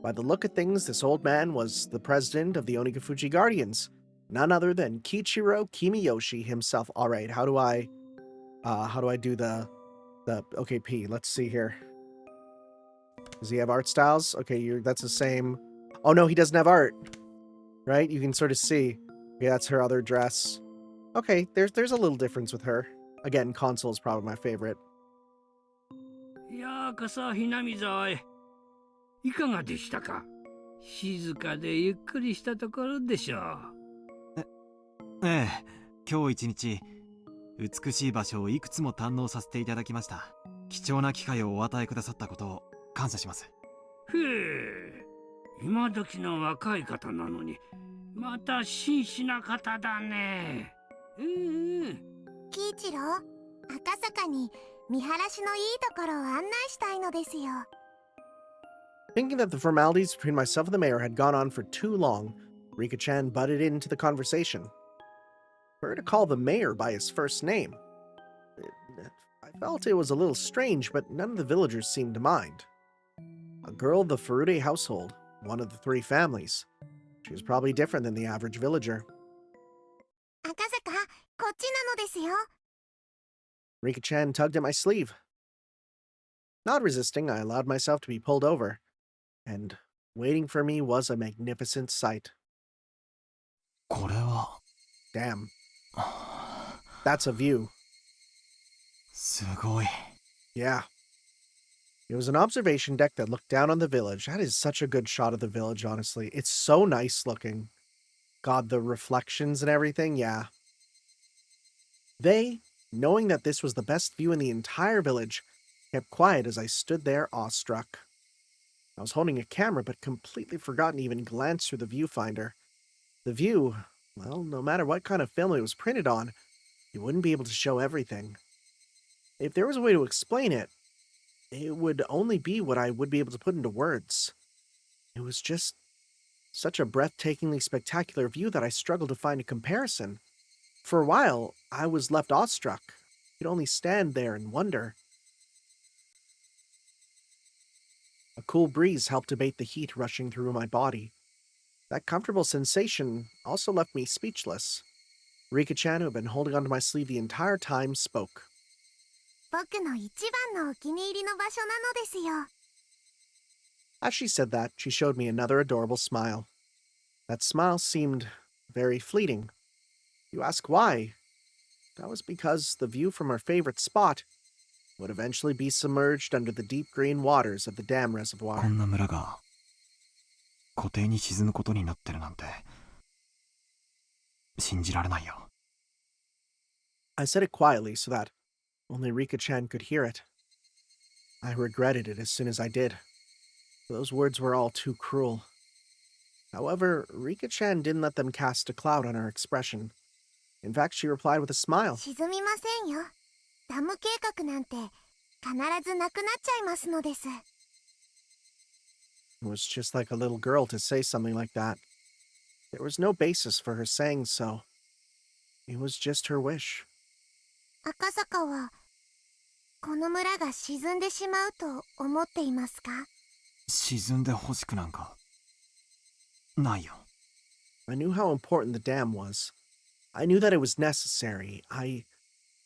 By the look of things, this old man was the president of the Onigafuchi Guardians, none other than Kichiro Kimiyoshi himself. All right, how do I do the okay, P? Let's see here. Does he have art styles? Okay, that's the same. Oh no, he doesn't have art. Right? You can sort of see. Okay, that's her other dress. Okay, there's a little difference with her. Again, console is probably my favorite.
ようこそひなみ沢へ。いかがでしたか？静かでゆっくりしたところでしょう。
ええ、今日一日美しい場所をいくつも堪能させていただきました。貴重な機会をお与えくださったことを感謝します。
へえ、今時の若い方なのに、また真摯な方だね。
喜一郎、赤坂に見晴らしのいいところを案内したいのですよ。
Thinking that the formalities between myself and the mayor had gone on for too long, Rika-chan butted into the conversation. For her to call the mayor by his first name. I felt it was a little strange, but none of the villagers seemed to mind. A girl of the Furude household, one of the three families. She was probably different than the average villager.
赤坂、こっちなのですよ。
Rika-chan tugged at my sleeve. Not resisting, I allowed myself to be pulled over. And waiting for me was a magnificent sight.
これは
Damn. That's a view.
すごい。
Yeah. It was an observation deck that looked down on the village. That is such a good shot of the village, honestly. It's so nice looking. God, the reflections and everything, yeah. They, knowing that this was the best view in the entire village, kept quiet as I stood there awestruck. I was holding a camera, but completely forgotten to even glance through the viewfinder. The view, well, no matter what kind of film it was printed on, you wouldn't be able to show everything. If there was a way to explain it, it would only be what I would be able to put into words. It was just such a breathtakingly spectacular view that I struggled to find a comparison. For a while, I was left awestruck. I could only stand there and wonder. A cool breeze helped abate the heat rushing through my body. That comfortable sensation also left me speechless. Rika-chan, who had been holding onto my sleeve the entire time, spoke.
僕の一番のお気に入りの場所なのですよ。
As she said that, she showed me another adorable smile. That smile seemed very fleeting. You ask why? That was because the view from our favorite spot would eventually be submerged under the deep green waters of the dam
こ
reservoir.
んな村が湖底に沈むことになってるなんて信じられないよ。
I said it quietly so that only Rika-chan could hear it. I regretted it as soon as I did. Those words were all too cruel. However, Rika-chan didn't let them cast a cloud on her expression. In fact, she replied with a smile.
沈みませんよ。ダム計画なんて必ずなくなっちゃいますのです。
It was just like a little girl to say something like that. There was no basis for her saying so. It was just her wish.
赤坂はこの村が沈んでしまうと思っていますか？
沈んでほしくなんかないよ。
I knew how important the dam was. I knew that it was necessary. I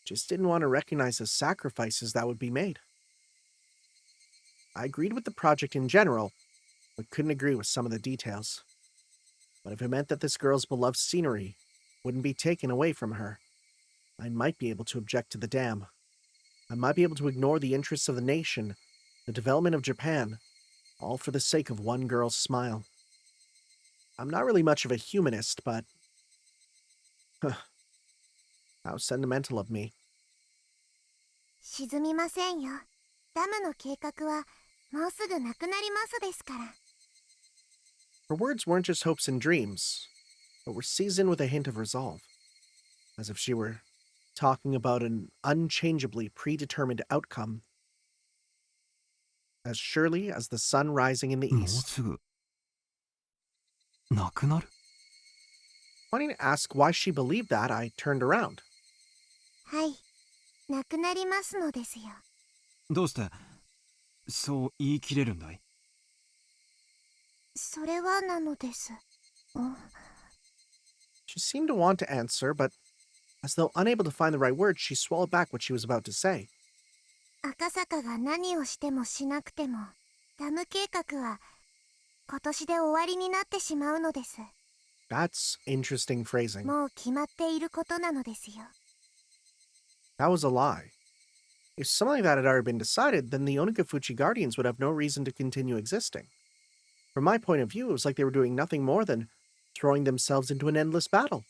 just didn't want to recognize the sacrifices that would be made. I agreed with the project in general, but couldn't agree with some of the details. But if it meant that this girl's beloved scenery wouldn't be taken away from her, I might be able to object to the dam. I might be able to ignore the interests of the nation, the development of Japan, all for the sake of one girl's smile. I'm not really much of a humanist, but how sentimental of me.
沈みませんよ。ダムの計画はもうすぐなくなりますですから。
Her words weren't just hopes and dreams, but were seasoned with a hint of resolve, as if she were talking about an unchangeably predetermined outcome. As surely as the sun rising in the
もう
east.
すぐなくなる？
Wanting to ask why she believed that, I turned around.
はい、なくなりますのですよ。
どうしてそう言い切れるんだい？
それはなのです。
She seemed to want to answer, but as though unable to find the right words, she swallowed back what she was about to say.
赤坂が何をしてもしなくても、ダム計画は今年で終わりになってしまうのです。
That's interesting phrasing.
もう決まっていることなのですよ。
That was a lie. If something like that had already been decided, then the Onigafuchi Guardians would have no reason to continue existing. From my point of view, it was like they were doing nothing more than throwing themselves into an endless battle.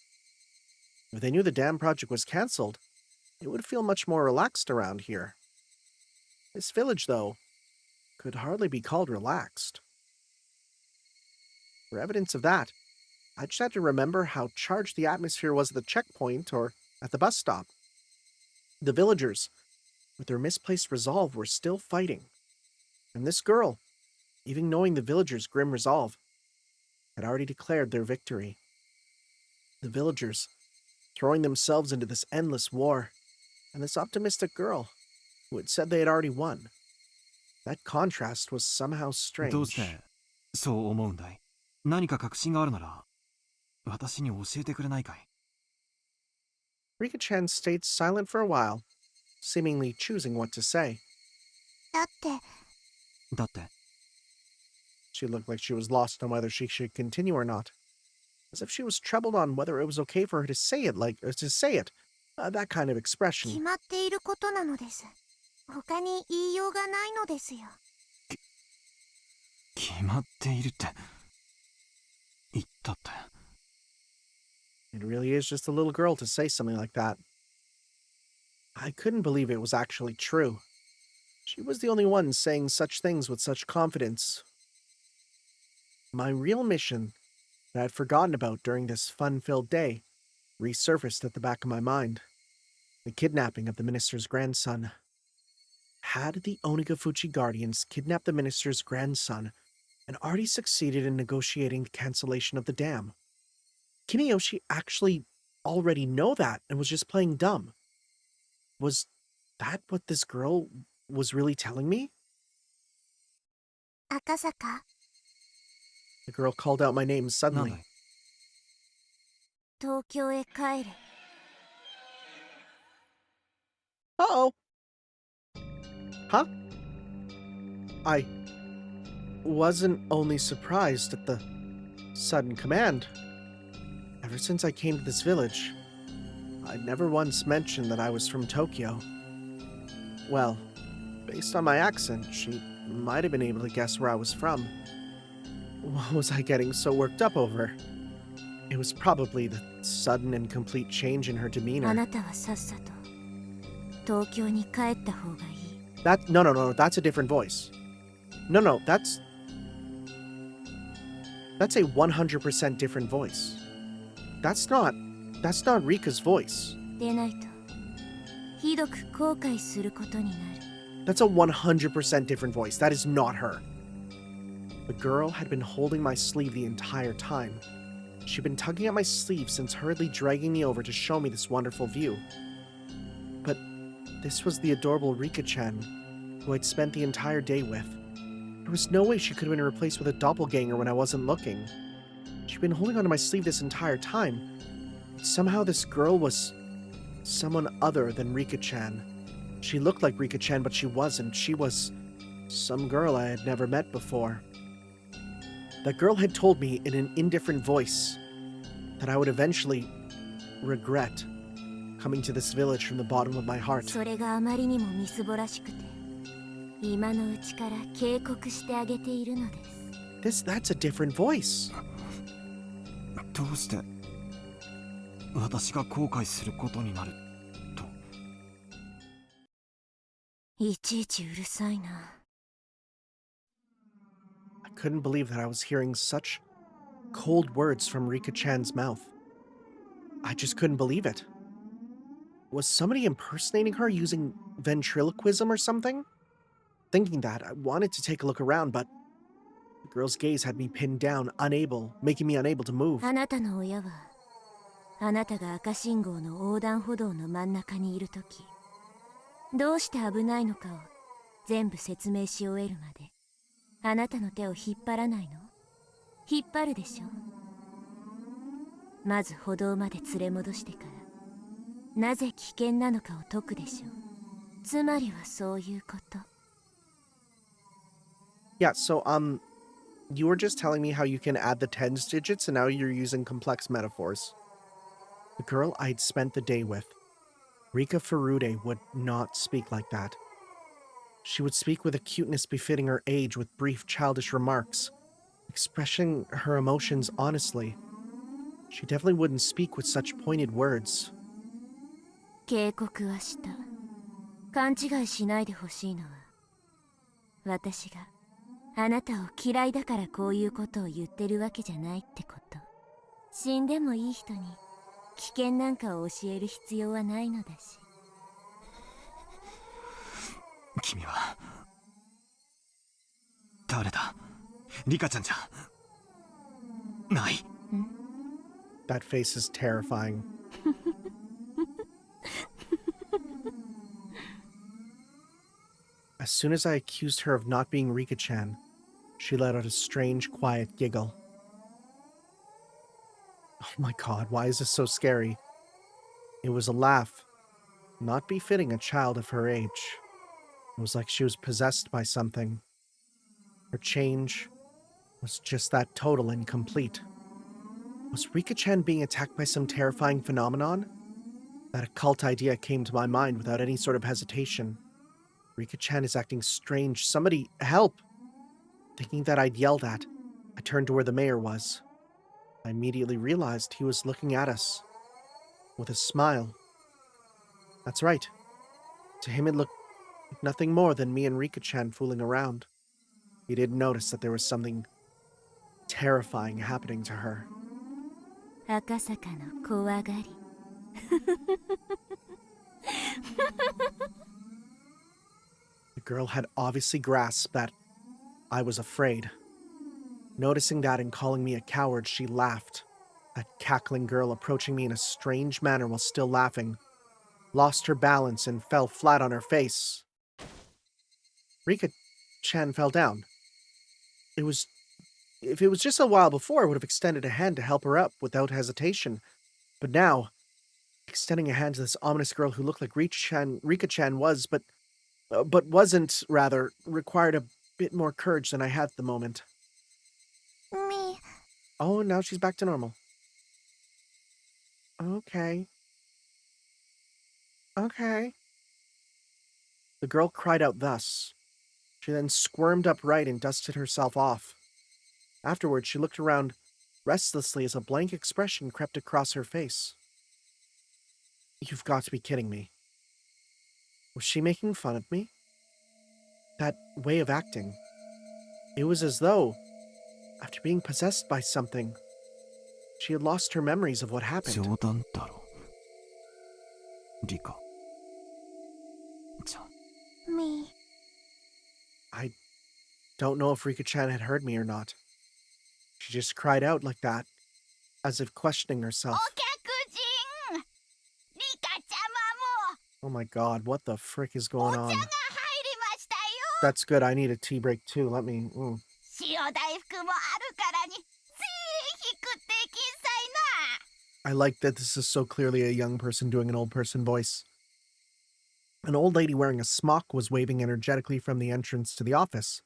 If they knew the dam project was cancelled, it would feel much more relaxed around here. This village, though, could hardly be called relaxed. For evidence of that, I just had to remember how charged the atmosphere was at the checkpoint or at the bus stop. The villagers, with their misplaced resolve, were still fighting. And this girl, even knowing the villagers' grim resolve, had already declared their victory. The villagers, throwing themselves into this endless war, and this optimistic girl, who had said they had already won. That contrast was somehow
どうし
strange.
てそう思うんだい？何か確信があるなら私に教えてくれないかい？
Rika-chan stayed silent for a while, seemingly choosing what to say.
だって、
だって
She looked like she was lost on whether she should continue or not, as if she was troubled on whether it was okay for her to say it, that kind of
決
expression.
まっていることなのです。他に言いようがないのですよ。
決まっているって言ったって。
It really is just a little girl to say something like that. I couldn't believe it was actually true. She was the only one saying such things with such confidence. My real mission that I'd forgotten about during this fun-filled day resurfaced at the back of my mind. The kidnapping of the minister's grandson. Had the Onigafuchi Guardians kidnapped the minister's grandson and already succeeded in negotiating the cancellation of the dam? Kineyoshi actually already know that and was just playing dumb. Was that what this girl was really telling me?
赤坂、
The girl called out my name
なんだ
suddenly.
い？
東京へ帰れ。
Uh-oh. Huh? I wasn't only surprised at the sudden command. Ever since I came to this village, I'd never once mentioned that I was from Tokyo. Well, based on my accent, she might have been able to guess where I was from. What was I getting so worked up over? It was probably the sudden and complete change in her
あ
demeanor.
なたはさっさと東京に帰った方がいい。
No, that's a different voice. No, that's a 100% different voice. That's not Rika's voice.
でないとひどく後悔することになる。
That's a 100% different voice. That is not her. The girl had been holding my sleeve the entire time. She'd been tugging at my sleeve since hurriedly dragging me over to show me this wonderful view. But this was the adorable Rika-chan, who I'd spent the entire day with. There was no way she could have been replaced with a doppelganger when I wasn't looking. She'd been holding onto my sleeve this entire time. But somehow this girl was someone other than Rika-chan. She looked like Rika-chan, but she wasn't. She was some girl I had never met before. That girl had told me in an indifferent voice that I would eventually regret coming to this village from the bottom of my heart.
それがあまりにもみすぼらしくて、今のうちから警告してあげているのです。
That's a different voice.
どうして私が後悔することになると。
いちいちうるさいな。
I couldn't believe that I was hearing such cold words from Rika-chan's mouth. I just couldn't believe it. Was somebody impersonating her using ventriloquism or something? Thinking that, I wanted to take a look around, but the girl's gaze had me pinned down, making me unable to move.
あなたの親は、あなたが赤信号の横断歩道の真ん中にいるとき、どうして危ないのかを全部説明し終えるまで、あなたの手を引っ張らないの？引っ張るでしょ？まず歩道まで連れ戻してから、なぜ危険なのかを解くでしょう。つまりはそういうこと。
Yeah, so, you were just telling me how you can add the tens digits and now you're using complex metaphors. The girl I'd spent the day with, Rika Furude, would not speak like that. She would speak with a cuteness befitting her age with brief childish remarks, expressing her emotions honestly. She definitely wouldn't speak with such pointed words.
警告はした。勘違いしないでほしいのは、私があなたを嫌いだからこういうことを言ってるわけじゃないってこと。死んでもいい人に危険なんかを教える必要はないのだし。
君は誰だ？リカちゃんじゃない。
That face is terrifying. As soon as I accused her of not being Rika-chan, she let out a strange, quiet giggle. Oh my god, why is this so scary? It was a laugh, not befitting a child of her age. It was like she was possessed by something. Her change was just that total and complete. Was Rika-chan being attacked by some terrifying phenomenon? That occult idea came to my mind without any sort of hesitation. Rika-chan is acting strange. Somebody help! Thinking that I'd yelled at, I turned to where the mayor was. I immediately realized he was looking at us with a smile. That's right. To him it looked like nothing more than me and Rika-chan fooling around. He didn't notice that there was something terrifying happening to her.
赤坂の怖がり。
The girl had obviously grasped that I was afraid. Noticing that and calling me a coward, she laughed. That cackling girl, approaching me in a strange manner while still laughing, lost her balance and fell flat on her face. Rika-chan fell down. If it was just a while before, I would have extended a hand to help her up without hesitation. But now, extending a hand to this ominous girl who looked like Rika-chan was, but wasn't, rather, required a bit more courage than I had at the moment.
Me.
Oh, now she's back to normal. Okay. Okay. The girl cried out thus. She then squirmed upright and dusted herself off. Afterwards, she looked around restlessly as a blank expression crept across her face. You've got to be kidding me. Was she making fun of me? That way of acting. It was as though, after being possessed by something, she had lost her memories of what happened.
冗談だろリカちゃん。
Me.
I don't know if Rika-chan had heard me or not. She just cried out like that, as if questioning herself.
お客人！リカちゃまも
Oh my god, what the frick is going
お
on?
茶が入りましたよ。
That's good, I need a tea break too. Let me...
塩大福もあるからにぜひ食ってきんさいな。
I like that this is so clearly a young person doing an old person voice. An old lady wearing a smock was waving energetically from the entrance to the office.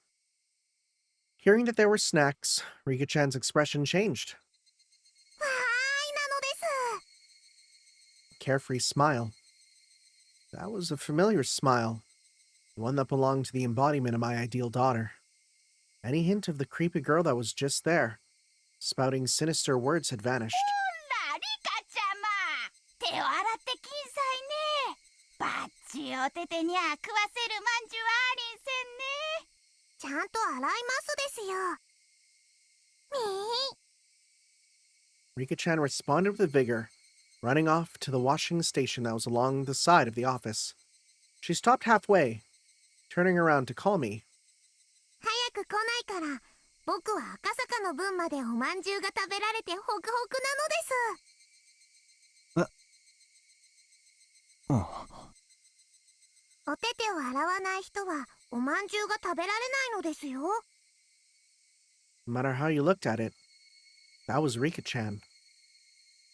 Hearing that there were snacks, Rika-chan's expression changed.
わーいなのです。
Carefree smile. That was a familiar smile, one that belonged to the embodiment of my ideal daughter. Any hint of the creepy girl that was just there, spouting sinister words, had vanished.
ほら、リカちゃま。手を洗ってきんさいね。バッチおててにゃ食わせるまんじゅうありんせんね。ちゃんと洗いますですよ。
Rika-chan responded with vigor, running off to the washing station that was along the side of the office. She stopped halfway, turning around to call me.
早く来ないから、僕は赤坂の分までおまんじゅうが食べられてホクホクなのです。おててを洗わない人はおまんじゅうが食べられないのですよ。
No matter how you looked at it, that was Rika-chan.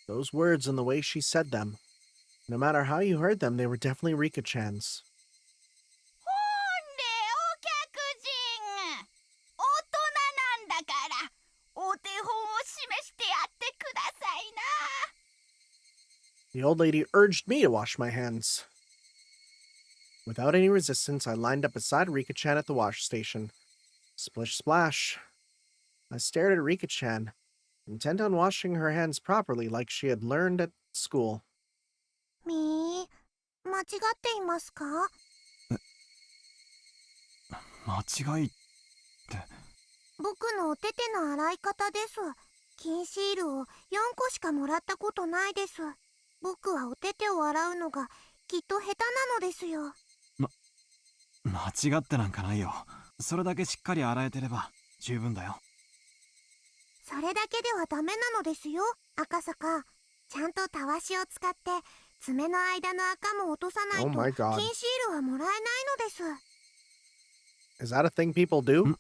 Those words and the way she said them, no matter how you heard them, they were definitely Rika-chan's.
ほんでお客人、大人なんだからお手本を示してやってくださいな。
The old lady urged me to wash my hands. Without any resistance, I lined up beside Rika-chan at the wash station. Splish splash. I stared at Rika-chan, intent on washing her hands properly like she had learned at school.
みー、間違っていますか？
間違いって。
僕のお手手の洗い方です。金シールを4個しかもらったことないです。僕はお手手を洗うのがきっと下手なのですよ。
間違ってなんかないよ。それだけしっかり洗えてれば十分だよ。
それだけではダメなのですよ、赤坂。ちゃんとたわしを使って爪の間の赤も落とさない
Oh
と
my
金
god.
シールはもらえないのです。
Is that a thing people do?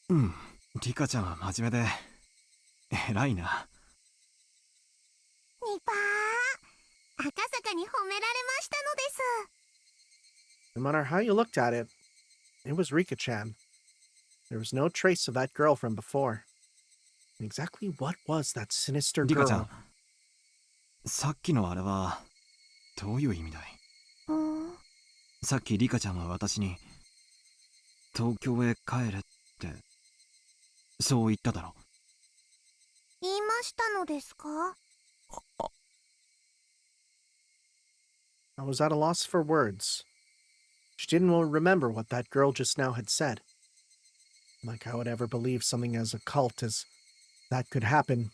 うん。リカちゃんは真面目で偉いな。
ニパー、赤坂に褒められましたのです。
No matter how you looked at it, it was Rika-chan. There was no trace of that girl from before. Exactly what was that sinister
リカちゃん、
girl?
さっきのあれはどういう意味だい？さっきリカちゃんは私に東京へ帰れってそう言っただろ。
言いましたのですか？
I was at a loss for words. She didn't remember what that girl just now had said. Like I would ever believe something as occult as that could happen.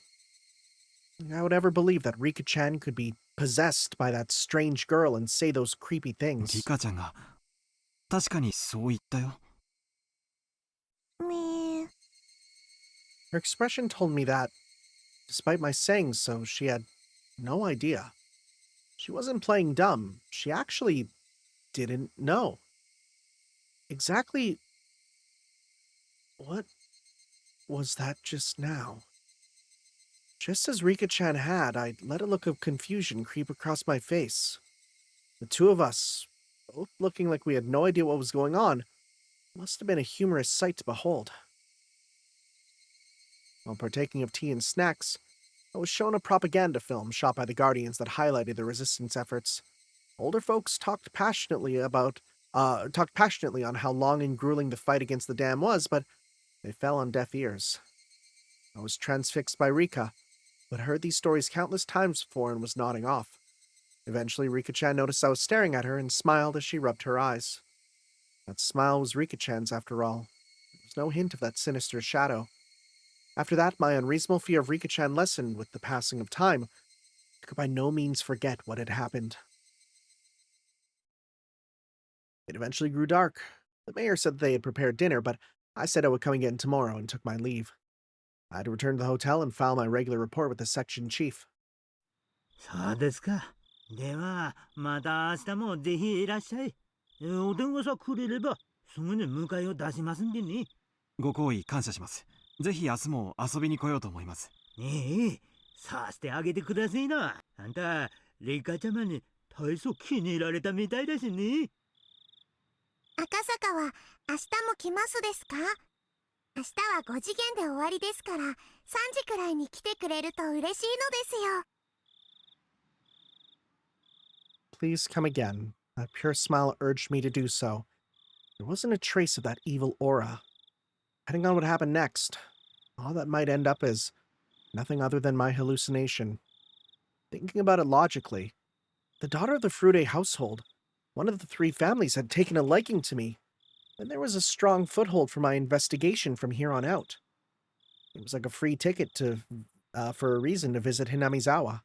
Like I would ever believe that Rika-chan could be possessed by that strange girl and say those creepy
リ
things.
カちゃんが確かにそう言ったよ。
みー、
Her expression told me that, despite my saying so, she had no idea. She wasn't playing dumb. She actually didn't know. Exactly what was that just now? Just as Rika-chan had, I let a look of confusion creep across my face. The two of us, both looking like we had no idea what was going on, must have been a humorous sight to behold. While partaking of tea and snacks, I was shown a propaganda film shot by the Guardians that highlighted the resistance efforts. Older folks talked passionately on how long and grueling the fight against the dam was, but they fell on deaf ears. I was transfixed by Rika, but heard these stories countless times before and was nodding off. Eventually, Rika-chan noticed I was staring at her and smiled as she rubbed her eyes. That smile was Rika-chan's after all. There was no hint of that sinister shadow. After that, my unreasonable fear of Rika-chan lessened with the passing of time. I could by no means forget what had happened. It eventually grew dark. The mayor said that they had prepared dinner, but I said I would come again tomorrow and took my leave. I had to return to the hotel and file my regular report with the section chief.
そうですか。では、また明日もぜひいらっしゃい。お電話さくれれば、すぐに迎えを出しますんでね。
ご好意感謝します。ぜひ明日も遊びに来ようと思います。
ええ、さしてあげてくださいな。あんた、リカちゃまに大層気に入られたみたいだしね。
赤坂は明日も来ますですか？
明日は5次元で終わりですから、3時くらいに来てくれると嬉しいのですよ。
Please come again. That pure smile urged me to do so. There wasn't a trace of that evil aura. Depending on what happened next, all that might end up as nothing other than my hallucination. Thinking about it logically, the daughter of the Furude household, one of the three families, had taken a liking to me, and there was a strong foothold for my investigation from here on out. It was like a free ticket for a reason to visit Hinamizawa.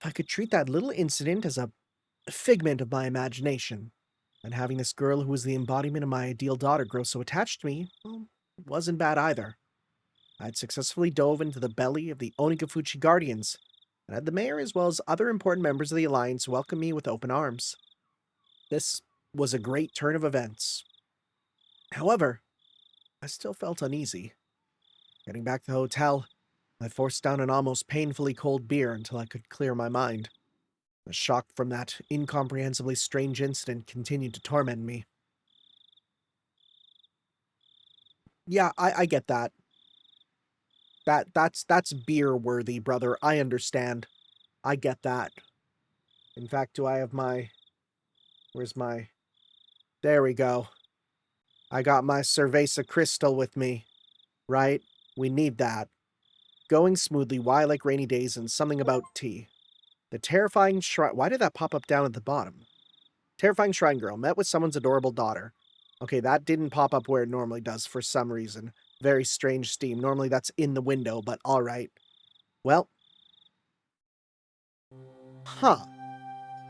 If I could treat that little incident as a figment of my imagination, and having this girl who was the embodiment of my ideal daughter grow so attached to me, well, it wasn't bad either. I had successfully dove into the belly of the Onigafuchi Guardians, and had the mayor as well as other important members of the Alliance welcome me with open arms. This was a great turn of events. However, I still felt uneasy. Getting back to the hotel, I forced down an almost painfully cold beer until I could clear my mind. The shock from that incomprehensibly strange incident continued to torment me. Yeah, I get that. That's beer worthy, brother. I understand. I get that. In fact, do I have my... Where's my... There we go. I got my Cerveza Crystal with me. Right? We need that. Going smoothly, why like rainy days, and something about tea. The terrifying shrine... Why did that pop up down at the bottom? Terrifying shrine girl met with someone's adorable daughter. Okay, that didn't pop up where it normally does for some reason. Very strange Steam. Normally that's in the window, but alright. Well. Huh.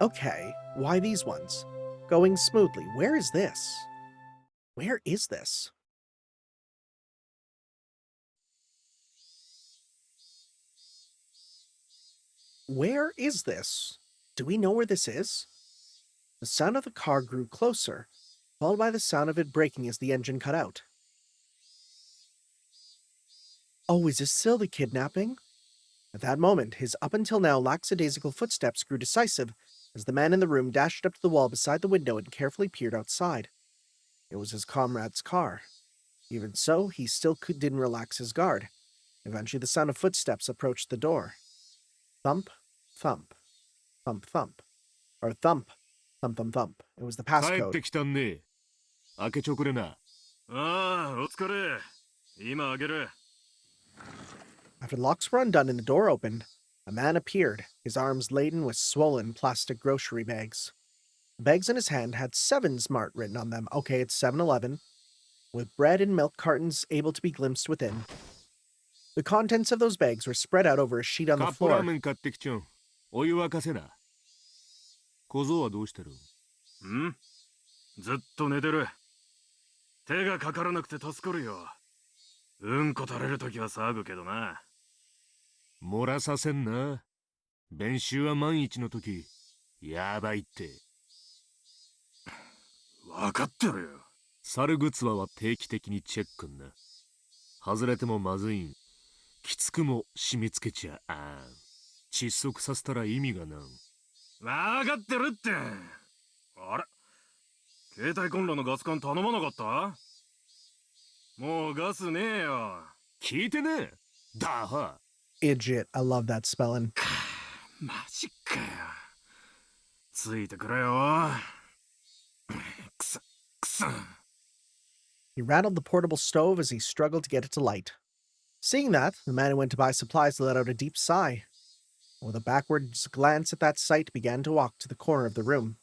Okay, why these ones? Going smoothly. Where is this? Where is this? Where is this? Do we know where this is? The sound of the car grew closer, followed by the sound of it braking as the engine cut out. Oh, is this still the kidnapping? At that moment, his up until now lackadaisical footsteps grew decisive as the man in the room dashed up to the wall beside the window and carefully peered outside. It was his comrade's car. Even so, he still didn't relax his guard. Eventually, the sound of footsteps approached the door. Thump, thump, thump, thump. Or thump, thump, thump, thump. It was the
帰っ
passcode.
てきたね。開けちょくれな。ああ、お疲れ。今開ける。
After the locks were undone and the door opened, a man appeared, his arms laden with swollen plastic grocery bags. The bags in his hand had 7 Smart written on them. Okay, it's 7-Eleven, with bread and milk cartons able to be glimpsed within. The contents of those bags were spread out over a sheet on the
カップラー
floor.
メン買ってきちょん。お湯沸かせな。小僧はどうしてる？ん？ずっと寝てる。手がかからなくて助かるよ。うんこ垂れるときは騒ぐけどな。漏らさせんな。練習は万一のとき、やばいって。わかってるよ。猿グツワは定期的にチェックんな。外れてもまずいん。きつくも締め付けちゃあん。窒息させたら意味がなん。わかってるって。あれ、携帯コンロのガス管頼まなかった？もうガスねえよ。聞いてねえ。だは。
Idjit, I love that spelling.
マジかよ。ついてくれよ。くそ、くそ。
He rattled the portable stove as he struggled to get it to light. Seeing that, the man who went to buy supplies let out a deep sigh. With a backwards glance at that sight, began to walk to the corner of the room.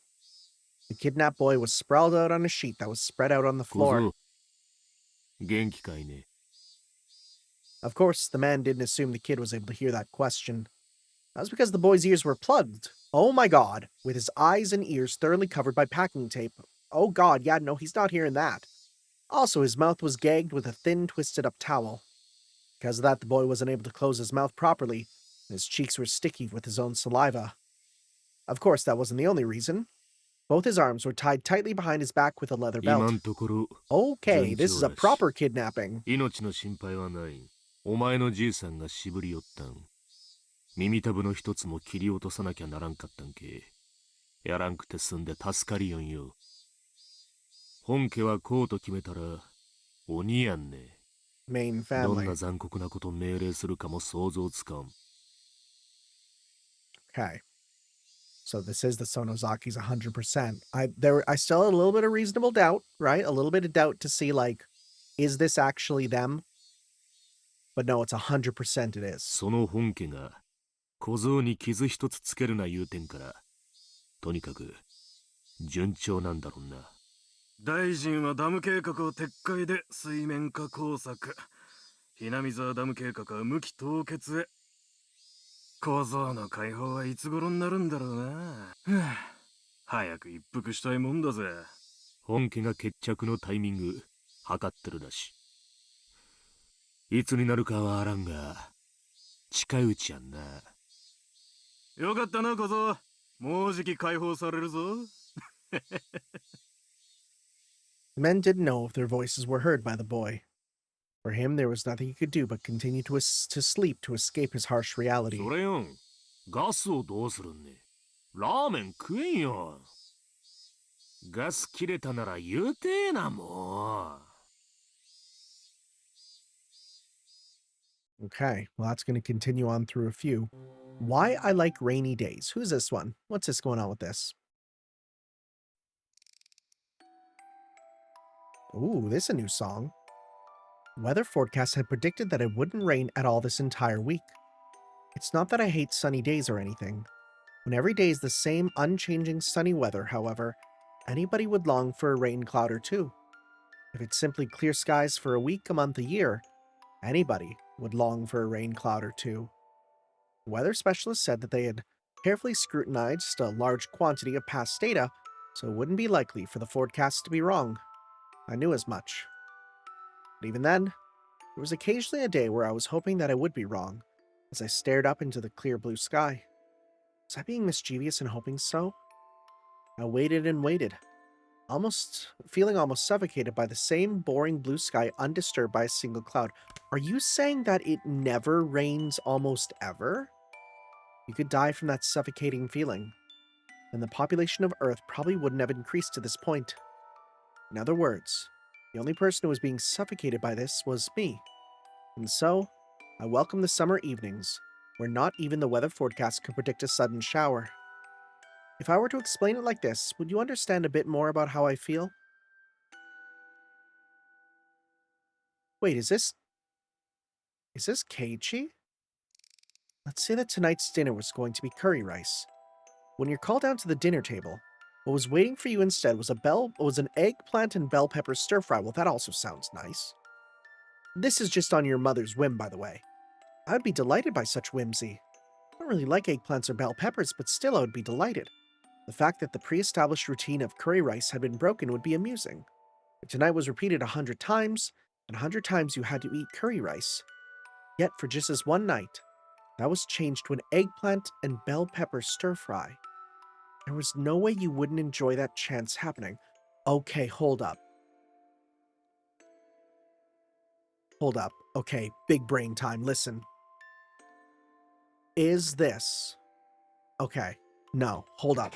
The kidnapped boy was sprawled out on a sheet that was spread out on the
小
floor.
僧、元気かいね。
Of course, the man didn't assume the kid was able to hear that question. That was because the boy's ears were plugged. Oh my god, with his eyes and ears thoroughly covered by packing tape. Oh god, yeah, no, he's not hearing that. Also, his mouth was gagged with a thin, twisted-up towel. Because of that, the boy wasn't able to close his mouth properly, and his cheeks were sticky with his own saliva. Of course, that wasn't the only reason. Both his arms were tied tightly behind his back with a leather
今
belt.
んところ、
Okay, this is a
順調らしい。
proper kidnapping.
命の心配はない。お前のじいさんがしぶり寄ったん。耳たぶの一つも切り落とさなきゃならんかったんけ。やらんくて済んで助かりよんよ。本家はこうと決めたら、鬼やんね。
Main
どん
family.
な残酷なこと命令するかも想像つかん。
Okay. So this is the Sonozaki's 100%. I still had a little bit of reasonable doubt, right? A little bit of doubt to see, like, is this actually them? But no, it's 100% it is.
その本家が小僧に傷一つつけるな言うてんから、とにかく順調なんだろうな。
大臣はダム計画を撤回で水面下工作。Hinamizawaダム計画は無期凍結へ。小僧の解放はいつ頃になるんだろうな。早く一服したいもんだぜ。
本家が決着のタイミング測ってるらしい。いつになるかはあらんが、近いうちやんな。
よかったな小僧。もうじき解放されるぞ。
The men didn't know if their voices were heard by the boy. For him, there was nothing he could do but continue to sleep to escape his harsh reality.
それよん、ガスをどうするんね。ラーメン食えんよ。ガス切れたなら言うてえな、もう。
Okay, well, that's going to continue on through a few. Why I like rainy days. Who's this one? What's this going on with this? Ooh, this is a new song. Weather forecast had predicted that it wouldn't rain at all this entire week. It's not that I hate sunny days or anything. When every day is the same unchanging sunny weather, however, anybody would long for a rain cloud or two. If it's simply clear skies for a week, a month, a year, anybody would long for a rain cloud or two. The weather specialist said that they had carefully scrutinized a large quantity of past data, so it wouldn't be likely for the forecast to be wrong. I knew as much. But even then, there was occasionally a day where I was hoping that I would be wrong, as I stared up into the clear blue sky. Was I being mischievous in hoping so? I waited and waited, feeling almost suffocated by the same boring blue sky undisturbed by a single cloud. Are you saying that it never rains almost ever? You could die from that suffocating feeling, and the population of Earth probably wouldn't have increased to this point. In other words, the only person who was being suffocated by this was me. And so, I welcome the summer evenings, where not even the weather forecast could predict a sudden shower. If I were to explain it like this, would you understand a bit more about how I feel? Wait, is this Keiichi? Let's say that tonight's dinner was going to be curry rice. When you're called down to the dinner table, what was waiting for you instead was an eggplant and bell pepper stir fry. Well, that also sounds nice. This is just on your mother's whim, by the way. I'd be delighted by such whimsy. I don't really like eggplants or bell peppers, but still I would be delighted. The fact that the pre-established routine of curry rice had been broken would be amusing. If tonight was repeated 100 times, and 100 times you had to eat curry rice. Yet for just this one night, that was changed to an eggplant and bell pepper stir fry. There was no way you wouldn't enjoy that chance happening. Okay, hold up. Hold up. Okay, big brain time. Listen. Is this... Okay. No. Hold up.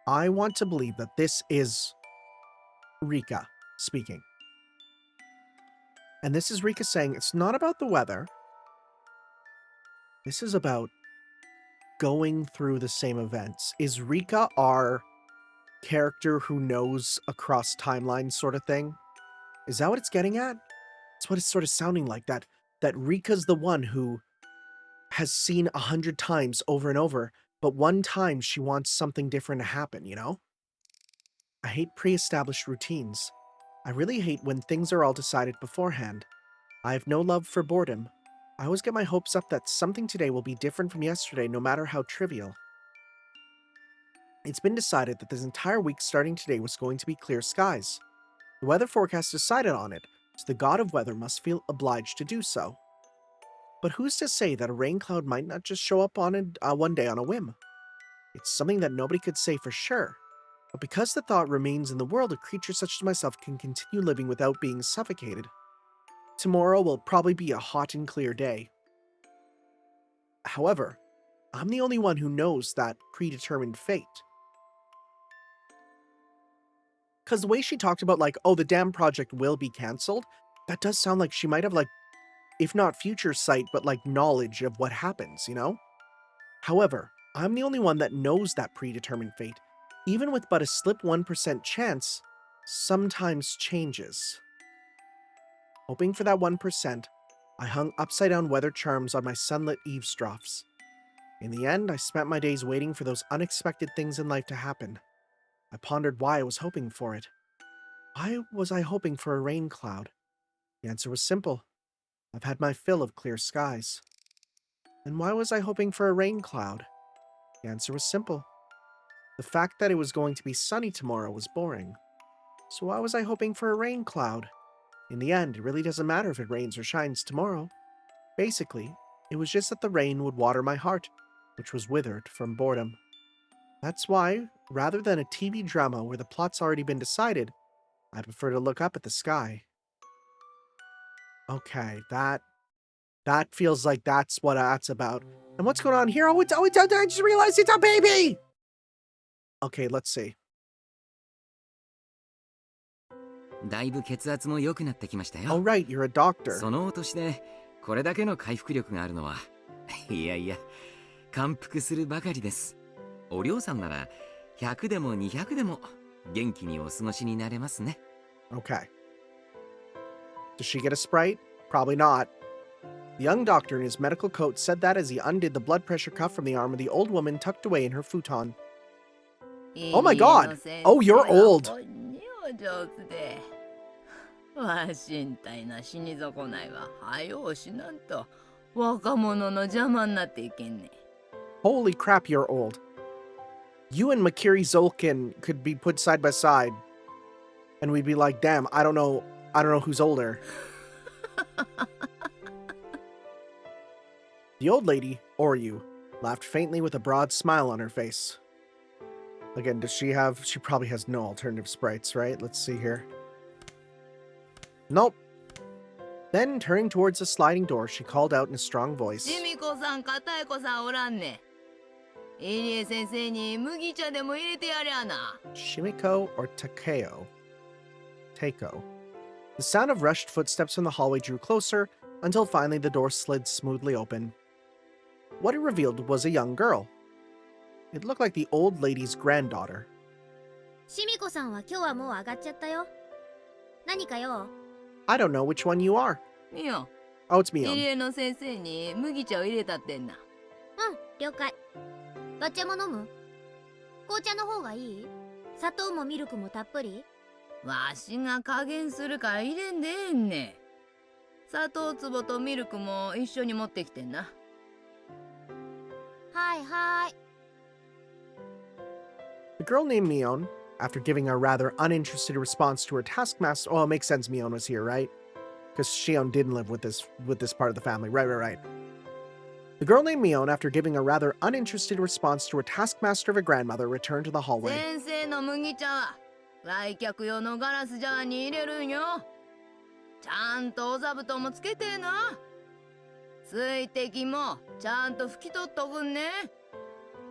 I want to believe that this is Rika speaking. And this is Rika saying it's not about the weather. This is about going through the same events. Is Rika our character who knows across timelines sort of thing? Is that what it's getting at? It's what it's sort of sounding like, that Rika's the one who has seen 100 times over and over, but one time she wants something different to happen, you know? I hate pre-established routines. I really hate when things are all decided beforehand. I have no love for boredom. I always get my hopes up that something today will be different from yesterday, no matter how trivial. It's been decided that this entire week starting today was going to be clear skies. The weather forecast decided on it, so the god of weather must feel obliged to do so. But who's to say that a rain cloud might not just show up on one day on a whim? It's something that nobody could say for sure. But because the thought remains in the world, a creature such as myself can continue living without being suffocated. Tomorrow will probably be a hot and clear day. However, I'm the only one who knows that predetermined fate. Because the way she talked about, like, oh, the dam project will be cancelled, that does sound like she might have, like, if not future sight, but, like, knowledge of what happens, you know? However, I'm the only one that knows that predetermined fate, even with but a slip 1% chance, sometimes changes. Hoping for that 1%, I hung upside-down weather charms on my sunlit eavesdrops. In the end, I spent my days waiting for those unexpected things in life to happen. I pondered why I was hoping for it. Why was I hoping for a rain cloud? The answer was simple. I've had my fill of clear skies. And why was I hoping for a rain cloud? The answer was simple. The fact that it was going to be sunny tomorrow was boring. So why was I hoping for a rain cloud? In the end, it really doesn't matter if it rains or shines tomorrow. Basically, it was just that the rain would water my heart, which was withered from boredom. That's why, rather than a TV drama where the plot's already been decided, I prefer to look up at the sky. Okay, that feels like that's what that's about. And what's going on here? I just realized it's a baby! Okay, let's see.
だいぶ血圧も良くなってきましたよ。
Oh right, you're a doctor.
そのお年でこれだけの回復力があるのは、いやいや、感服するばかりです。お嬢さんなら100でも200でも元気にお過ごしになれますね。
Okay. Does she get a Sprite? Probably not. The young doctor in his medical coat said that as he undid the blood pressure cuff from the arm of the old woman tucked away in her futon. Oh my god! Oh, you're old!
わしんたいな死に損ないは早うしなんと若者の邪魔になっていけんね。
Holy crap, you're old. You and Makiri Zolkin could be put side by side, and we'd be like, damn, I don't know who's older. The old lady, or you, laughed faintly with a broad smile on her face. Again, she probably has no alternative sprites, right? Let's see here. Nope. Then, turning towards the sliding door, she called out in a strong voice.
しみこさん、かたえこさんおらんね。入江先生に麦茶でも入れてやりゃな。
Shimiko or Takeo? Takeo. The sound of rushed footsteps from the hallway drew closer, until finally the door slid smoothly open. What it revealed was a young girl. It looked like the old lady's granddaughter.
しみこさんは今日はもう上がっちゃったよ。何かよ。
I don't know which one you are.
みよ。
Oh, it's
入
Mion.
江の先生に麦茶を入れたってんな。
うん、了解。抹茶も飲む？紅茶の方がいい？砂糖もミルクもたっぷり？
わしが加減するから入れんでええんね。砂糖壺とミルクも一緒に持ってきてんな。
はいはい。
The girl named Mion, after giving a rather uninterested response to her taskmaster. Oh, it makes sense Mion was here, right? Because Shion didn't live with this part of the family. Right. The girl named Mion, after giving a rather uninterested response to her taskmaster of a grandmother, returned to the hallway.
先生の麦茶は来客用のガラスジャーに入れるんよ。ちゃんとお座布団もつけてな。水滴もちゃんと拭き取っとくんね。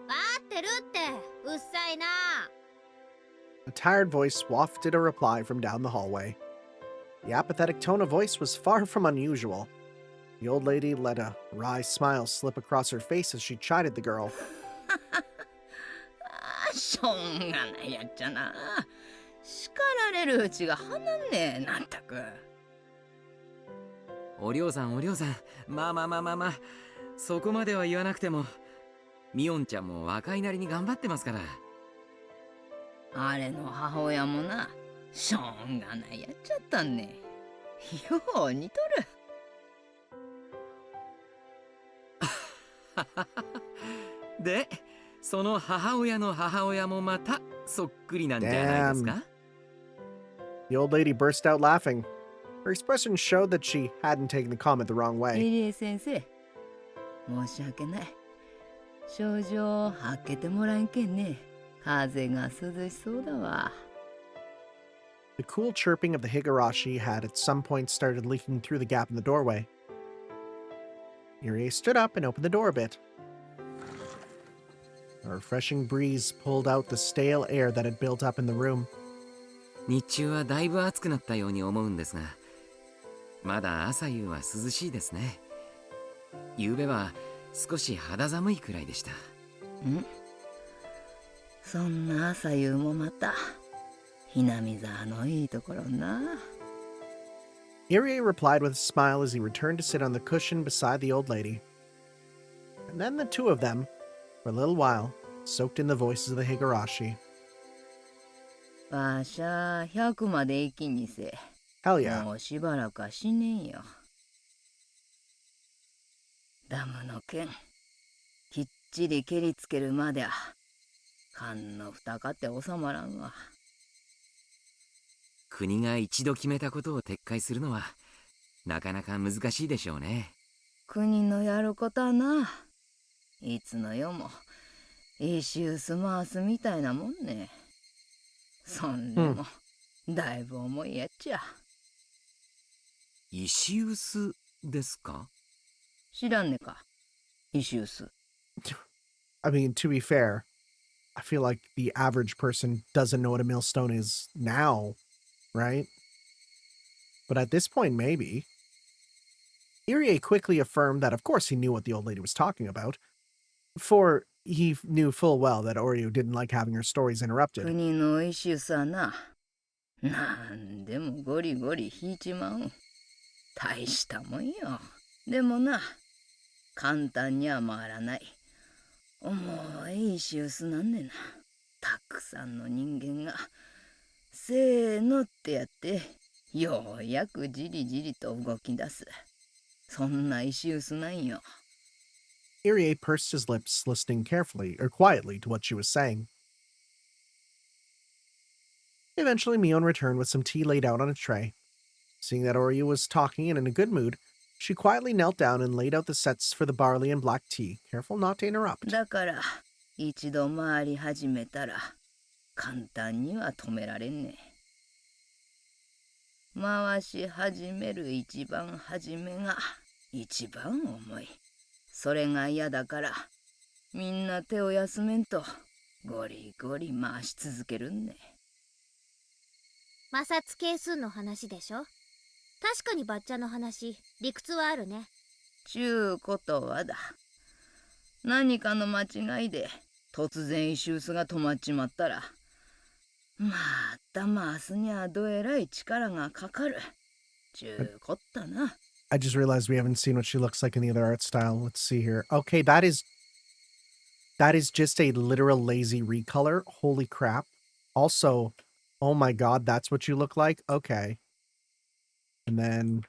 わーってるって、うっさいな。
A tired voice wafted a reply from down the hallway. The apathetic tone of voice was far from unusual. The old lady let a wry smile slip across her face as she chided the girl.
しょうがないやっちゃな。叱られるうちが離んねえ、なんたく。
お嬢さん、まあ、そこまでは言わなくても、ミオンちゃんも若いなりに頑張ってますから。
あれの母親もな、しょうがないやっちゃったんね。よう似とる。
で、その母親の母親もまたそっくりなんじゃないですか？
The old lady burst out laughing. Her expression showed that she hadn't taken the comment the wrong way.
入江先生、申し訳ない。症状開けてもらえんけんね。風が涼しそうだわ。
The cool chirping of the Higurashi had at some point started leaking through the gap in the doorway. Irie stood up and opened the door a bit. A refreshing breeze pulled out the stale air that had built up in the room.
日中はだいぶ暑くなったように思うんですが、まだ朝夕は涼しいですね。昨べは少し肌寒いくらいでした。
そんな朝夕もまた南沢のいいところな。
Irie replied with a smile as he returned to sit on the cushion beside the old lady. And then the two of them, for a little while, soaked in the voices of the Higurashi.
わしゃ100まで生きにせ。
Hell yeah.
もうしばらくは死ねんよ。ダムの剣きっちり蹴りつけるまでは勘の蓋かって収まらんわ。
国が一度決めたことを撤回するのはなかなか難しいでしょうね。
国のやることはな、いつの世も一周す回すみたいなもんね。そんでもだいぶ重いやっちゃ。
石臼ですか？
知らんねか、石臼。
I mean, to be fair, I feel like the average person doesn't know what a millstone is now, right? But at this point, maybe. Irie quickly affirmed that of course he knew what the old lady was talking about, for he knew full well that Oreo didn't like having her stories interrupted.
国の石臼はな、なんでもゴリゴリ引いちまう。大したもんよ。でもな、簡単には回らない。重い石臼なんねな。たくさんの人間がせーのってやってようやくじりじりと動き出す。そんな石臼なんよ。
Irie pursed his lips, listening carefully or quietly to what she was saying. Eventually, Mion returned with some tea laid out on a tray. Seeing that Oreo was talking and in a good mood, she quietly knelt down and laid out the sets for the barley and black tea, careful not to interrupt.
だから一度回り始めたら簡単には止められんね。回し始める一番初めが一番重い。それが嫌だからみんな手を休めんとゴリゴリ回し続けるんね。
摩擦係数の話でしょ。確かにバッチャの話、理屈はあるね。
ちゅうことはだ。何かの間違いで突然石臼が止まっちまったら、また回すにはどえらい力がかかる。ちゅうこったな。
I just realized we haven't seen what she looks like in the other art style. Let's see here. Okay, that is just a literal lazy recolor. Holy crap. Also, oh my god, that's what you look like? Okay. And then...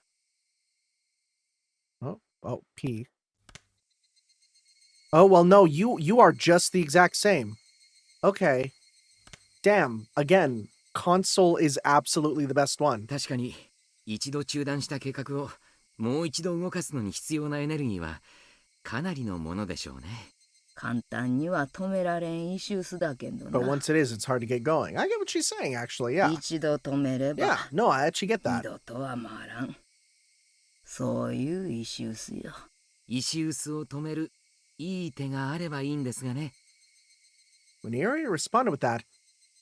Oh, P. Oh, well, no, you are just the exact same. Okay. Damn, again, console is absolutely the best one.
確かに一度中断した計画をもう一度動かすのに必要なエネルギーはかなりのものでしょうね。
簡単には止められん石臼だけどな。
But once it is, it's hard to get going. I get what she's saying, actually, yeah.
一度止めれば、
Yeah, no, I actually get
二
that.
度とは回らん。そういう石臼よ。
石臼を止めるいい手があればいいんですがね。
When Irie responded with that,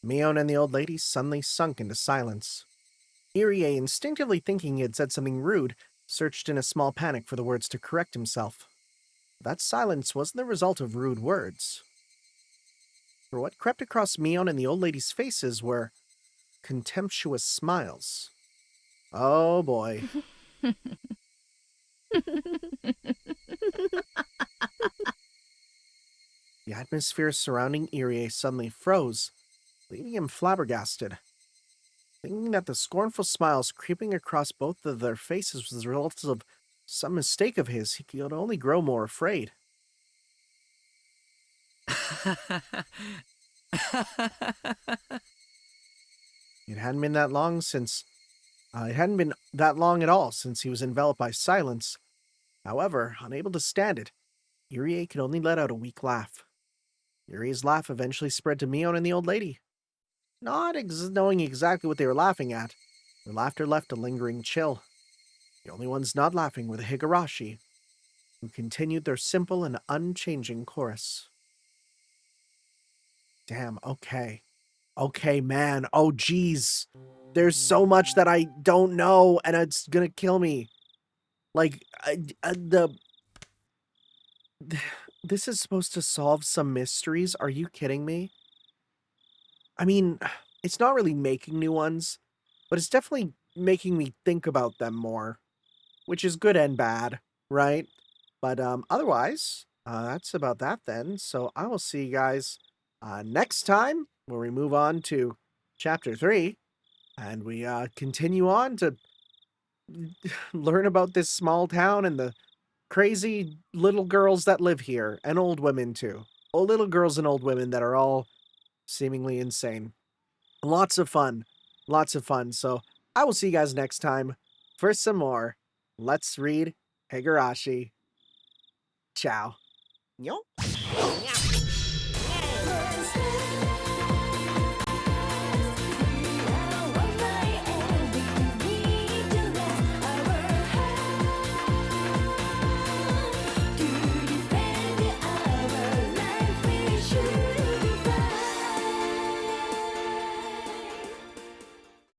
Mion and the old lady suddenly sunk into silence. Irie, instinctively thinking he had said something rude, searched in a small panic for the words to correct himself. That silence wasn't the result of rude words. For what crept across Mion and the old lady's faces were contemptuous smiles. Oh boy. The atmosphere surrounding Irie suddenly froze, leaving him flabbergasted. Thinking that the scornful smiles creeping across both of their faces was the result of some mistake of his, he could only grow more afraid. It hadn't been that long since... it hadn't been that long at all since he was enveloped by silence. However, unable to stand it, Irie could only let out a weak laugh. Irie's laugh eventually spread to Mion and the old lady. Not knowing exactly what they were laughing at, their laughter left a lingering chill. The only ones not laughing were the Higurashi, who continued their simple and unchanging chorus. Damn, okay. Okay, man. Oh, geez. There's so much that I don't know, and it's gonna kill me. Like, this is supposed to solve some mysteries. Are you kidding me? I mean, it's not really making new ones, but it's definitely making me think about them more, which is good and bad, right? But otherwise, that's about that then. So I will see you guys next time when we move on to chapter 3 and we continue on to learn about this small town and the crazy little girls that live here and old women too. Old little girls and old women that are all seemingly insane. Lots of fun. Lots of fun. So I will see you guys next time for some more Let's Read Higurashi. Ciao. Yo.